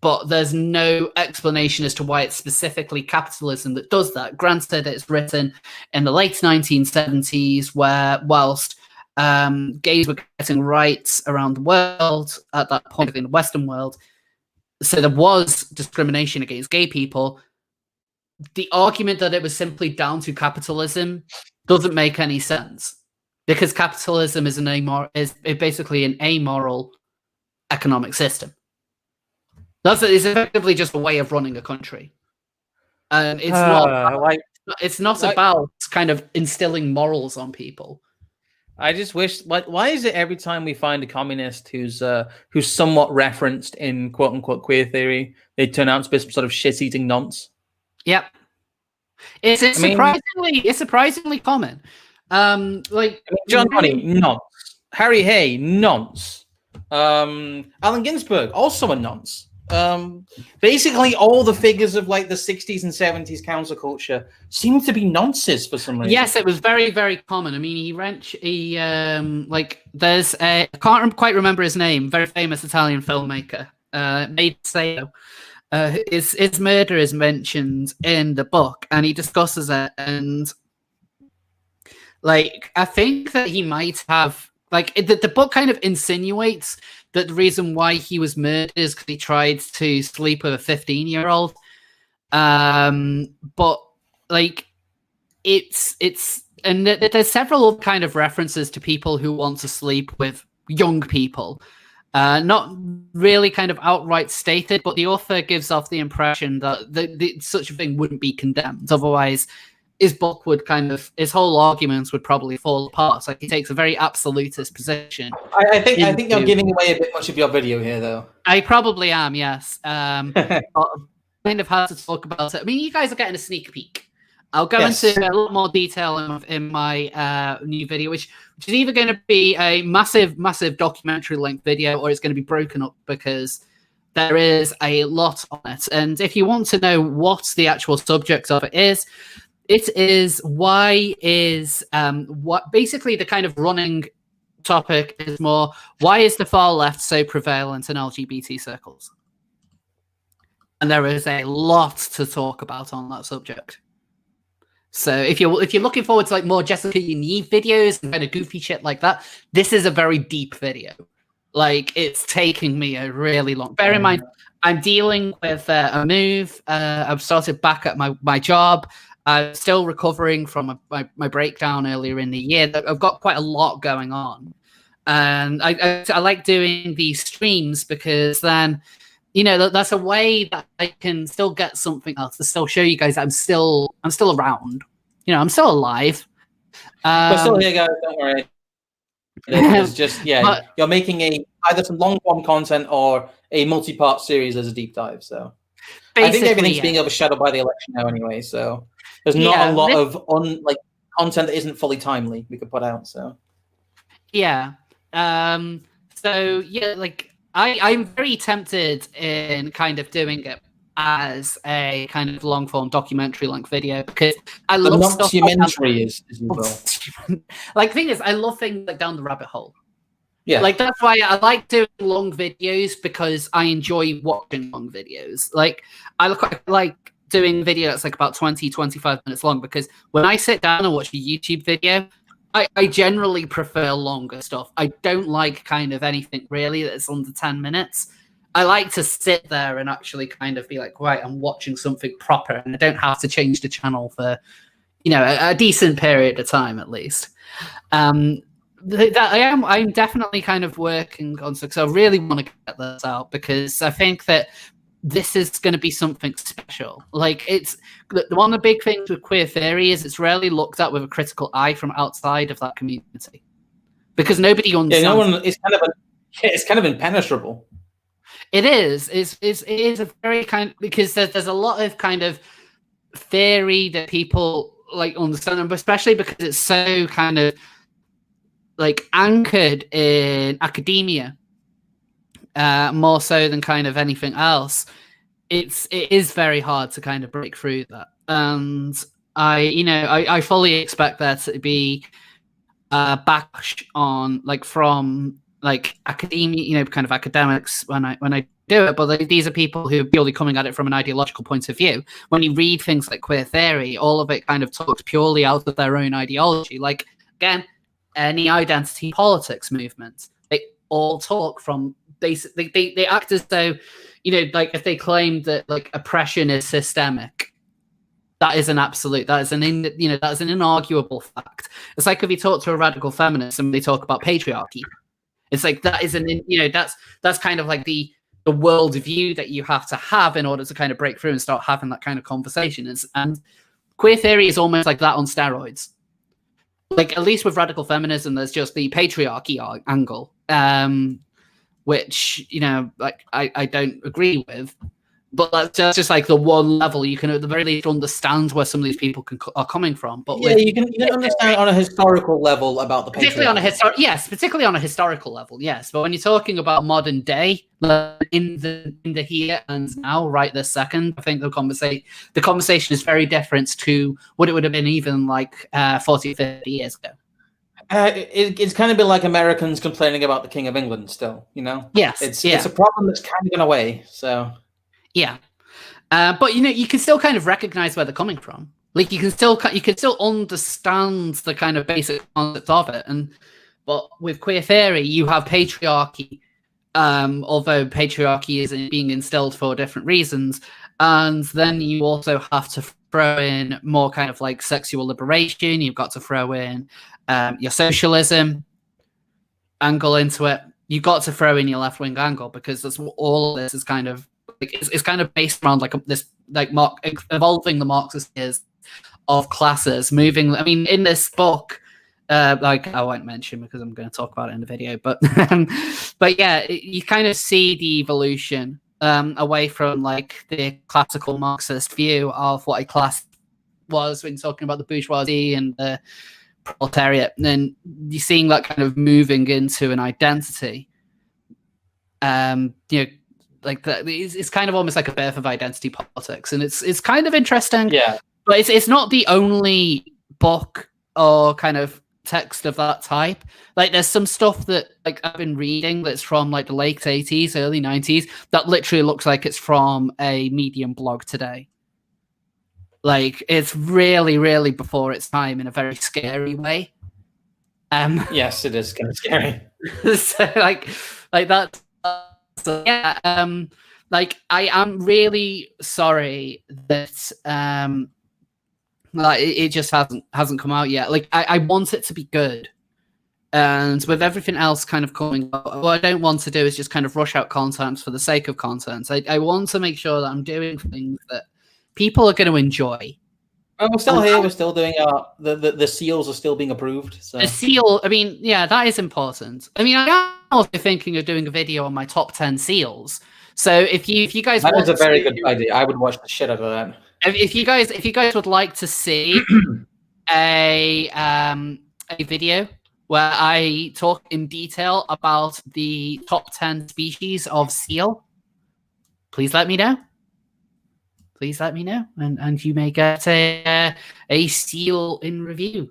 But there's no explanation as to why it's specifically capitalism that does that. Granted, it's written in the late 1970s, where whilst gays were getting rights around the world at that point in the Western world, so there was discrimination against gay people. The argument that it was simply down to capitalism doesn't make any sense, because capitalism is basically an amoral economic system. It's effectively just a way of running a country, and it's not about kind of instilling morals on people. I just wish, why is it every time we find a communist who's somewhat referenced in quote unquote queer theory, they turn out to be some sort of shit-eating nonce? Yep, it's surprisingly common. John Money, nonce. Harry Hay, nonce. Allen Ginsberg, also a nonce. Basically all the figures of like the 60s and 70s counterculture seem to be nonces for some reason. Yes, it was very, very common. I mean, there's I can't quite remember his name, very famous Italian filmmaker, made Sayo. His murder is mentioned in the book, and he discusses it, and I think that he might have the book kind of insinuates that the reason why he was murdered is because he tried to sleep with a 15-year-old. But and there's several kind of references to people who want to sleep with young people. Not really kind of outright stated, but the author gives off the impression that such a thing wouldn't be condemned. Otherwise, his book would his whole arguments would probably fall apart. He takes a very absolutist position. I think you're giving away a bit much of your video here, though. I probably am, yes. But kind of hard to talk about it. I mean, you guys are getting a sneak peek. I'll go into a lot more detail in my new video, which is either going to be a massive documentary length video, or it's going to be broken up because there is a lot on it. And if you want to know what the actual subject of it is what basically the kind of running topic is more, why is the far left so prevalent in LGBT circles? And there is a lot to talk about on that subject. So if you're looking forward to more Jessica Yaniv videos and kind of goofy shit like that, this is a very deep video. It's taking me a really long. Bear in mind, I'm dealing with a move. I've started back at my job. I'm still recovering from my breakdown earlier in the year. I've got quite a lot going on, and I like doing these streams because then, that's a way that I can still get something else to still show you guys that I'm still around. I'm still alive. We're still here, guys. Don't worry. It's just you're making either some long form content or a multi-part series as a deep dive. So I think everything's being overshadowed by the election now, anyway. So there's not a lot of content that isn't fully timely we could put out. So I'm very tempted in kind of doing it as a kind of long form documentary length video because I love documentary is the thing is I love things down the rabbit hole. Yeah, that's why I like doing long videos, because I enjoy watching long videos. I like doing video that's about 20-25 minutes long, because when I sit down and watch a YouTube video, I generally prefer longer stuff. I don't like kind of anything really that's under 10 minutes. I like to sit there and actually kind of be right, I'm watching something proper, and I don't have to change the channel for, a decent period of time at least. I'm definitely kind of working on, because I really want to get this out, because I think that this is going to be something special. Like, it's one of the big things with queer theory is it's rarely looked at with a critical eye from outside of that community, because nobody understands. Yeah, no one. It's kind of impenetrable. It is. It is a very because there's a lot of kind of theory that people like understand, but especially because it's so kind of like anchored in academia, more so than kind of anything else. It is very hard to kind of break through that, and I fully expect there to be backlash on from academia, kind of academics when I do it, but these are people who are purely coming at it from an ideological point of view. When you read things like queer theory, all of it kind of talks purely out of their own ideology. Like, again, any identity politics movement, they all talk from they act as though, if they claim that oppression is systemic, that is an absolute, that is an inarguable fact. It's like if you talk to a radical feminist and they talk about patriarchy, it's like that is that's kind of like the worldview that you have to have in order to kind of break through and start having that kind of conversation. And queer theory is almost like that on steroids. Like, at least with radical feminism, there's just the patriarchy angle, which I don't agree with. But that's just like the one level you can at the very least understand where some of these people are coming from. But yeah, you can understand on a historical level about the particularly on a historical level, yes. But when you're talking about modern day, in the here and now, right this second, I think the conversation is very different to what it would have been even 40, 50 years ago. It's kind of been like Americans complaining about the King of England still, Yes, it's a problem that's kind of gone away. So. Yeah, but you can still kind of recognize where they're coming from. Like, you can still understand the kind of basic concepts of it. But with queer theory, you have patriarchy, although patriarchy is being instilled for different reasons, and then you also have to throw in more kind of like sexual liberation. You've got to throw in your socialism angle into it. You've got to throw in your left-wing angle, because that's what all of this is kind of. It's kind of based around evolving the Marxist ideas of classes, moving. I mean, in this book, I won't mention because I'm going to talk about it in the video, but yeah, you kind of see the evolution away from the classical Marxist view of what a class was when talking about the bourgeoisie and the proletariat, and then you're seeing that kind of moving into an identity. It's kind of almost like a birth of identity politics, and it's kind of interesting. Yeah, but it's not the only book or kind of text of that type. There's some stuff that I've been reading that's from the late 80s, early 90s that literally looks like it's from a Medium blog today. It's really, really before its time in a very scary way. Yes, it is kind of scary. So that. So yeah, I am really sorry that it just hasn't come out yet. I want it to be good, and with everything else kind of coming out, what I don't want to do is just kind of rush out content for the sake of content. I want to make sure that I'm doing things that people are going to enjoy. Well, we're still here. We're still doing the seals are still being approved. So. The seal, I mean, yeah, that is important. I mean, I am also thinking of doing a video on my top 10 seals. So if you guys that is a very good idea. I would watch the shit out of that. If you guys would like to see a video where I talk in detail about the top 10 species of seal, please let me know. Please let me know, and you may get a seal in review.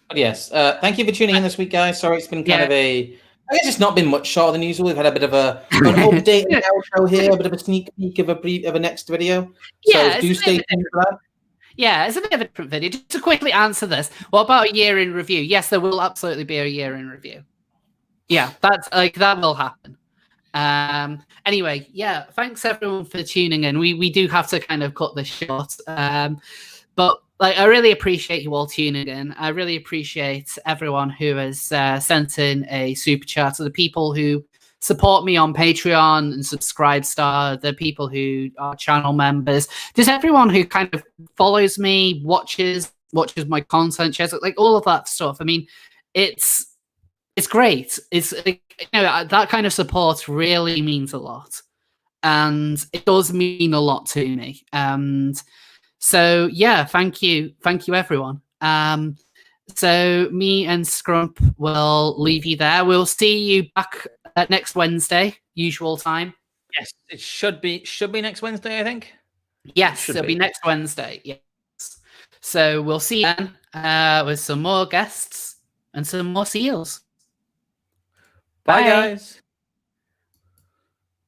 But yes, thank you for tuning in this week, guys. Sorry, it's been kind of I guess it's not been much shorter than usual. We've had a bit of an update and outro here, a bit of a sneak peek of a next video. So do stay tuned for that. Yeah, it's a bit of a different video. Just to quickly answer this, what about a year in review? Yes, there will absolutely be a year in review. Yeah, that will happen. Anyway, yeah, thanks everyone for tuning in. We do have to kind of cut this short, but I really appreciate you all tuning in. I really appreciate everyone who has sent in a super chat, to the people who support me on Patreon and Subscribestar, the people who are channel members, just everyone who kind of follows me, watches my content, shares it, like all of that stuff. I mean, it's great. It's, you know, that kind of support really means a lot, and it does mean a lot to me. And so, yeah, thank you everyone. So me and Scrump will leave you there. We'll see you back next Wednesday, usual time. Yes, it should be next Wednesday, I think. Yes, it'll be next Wednesday. Yes. So we'll see you then with some more guests and some more seals. Bye guys.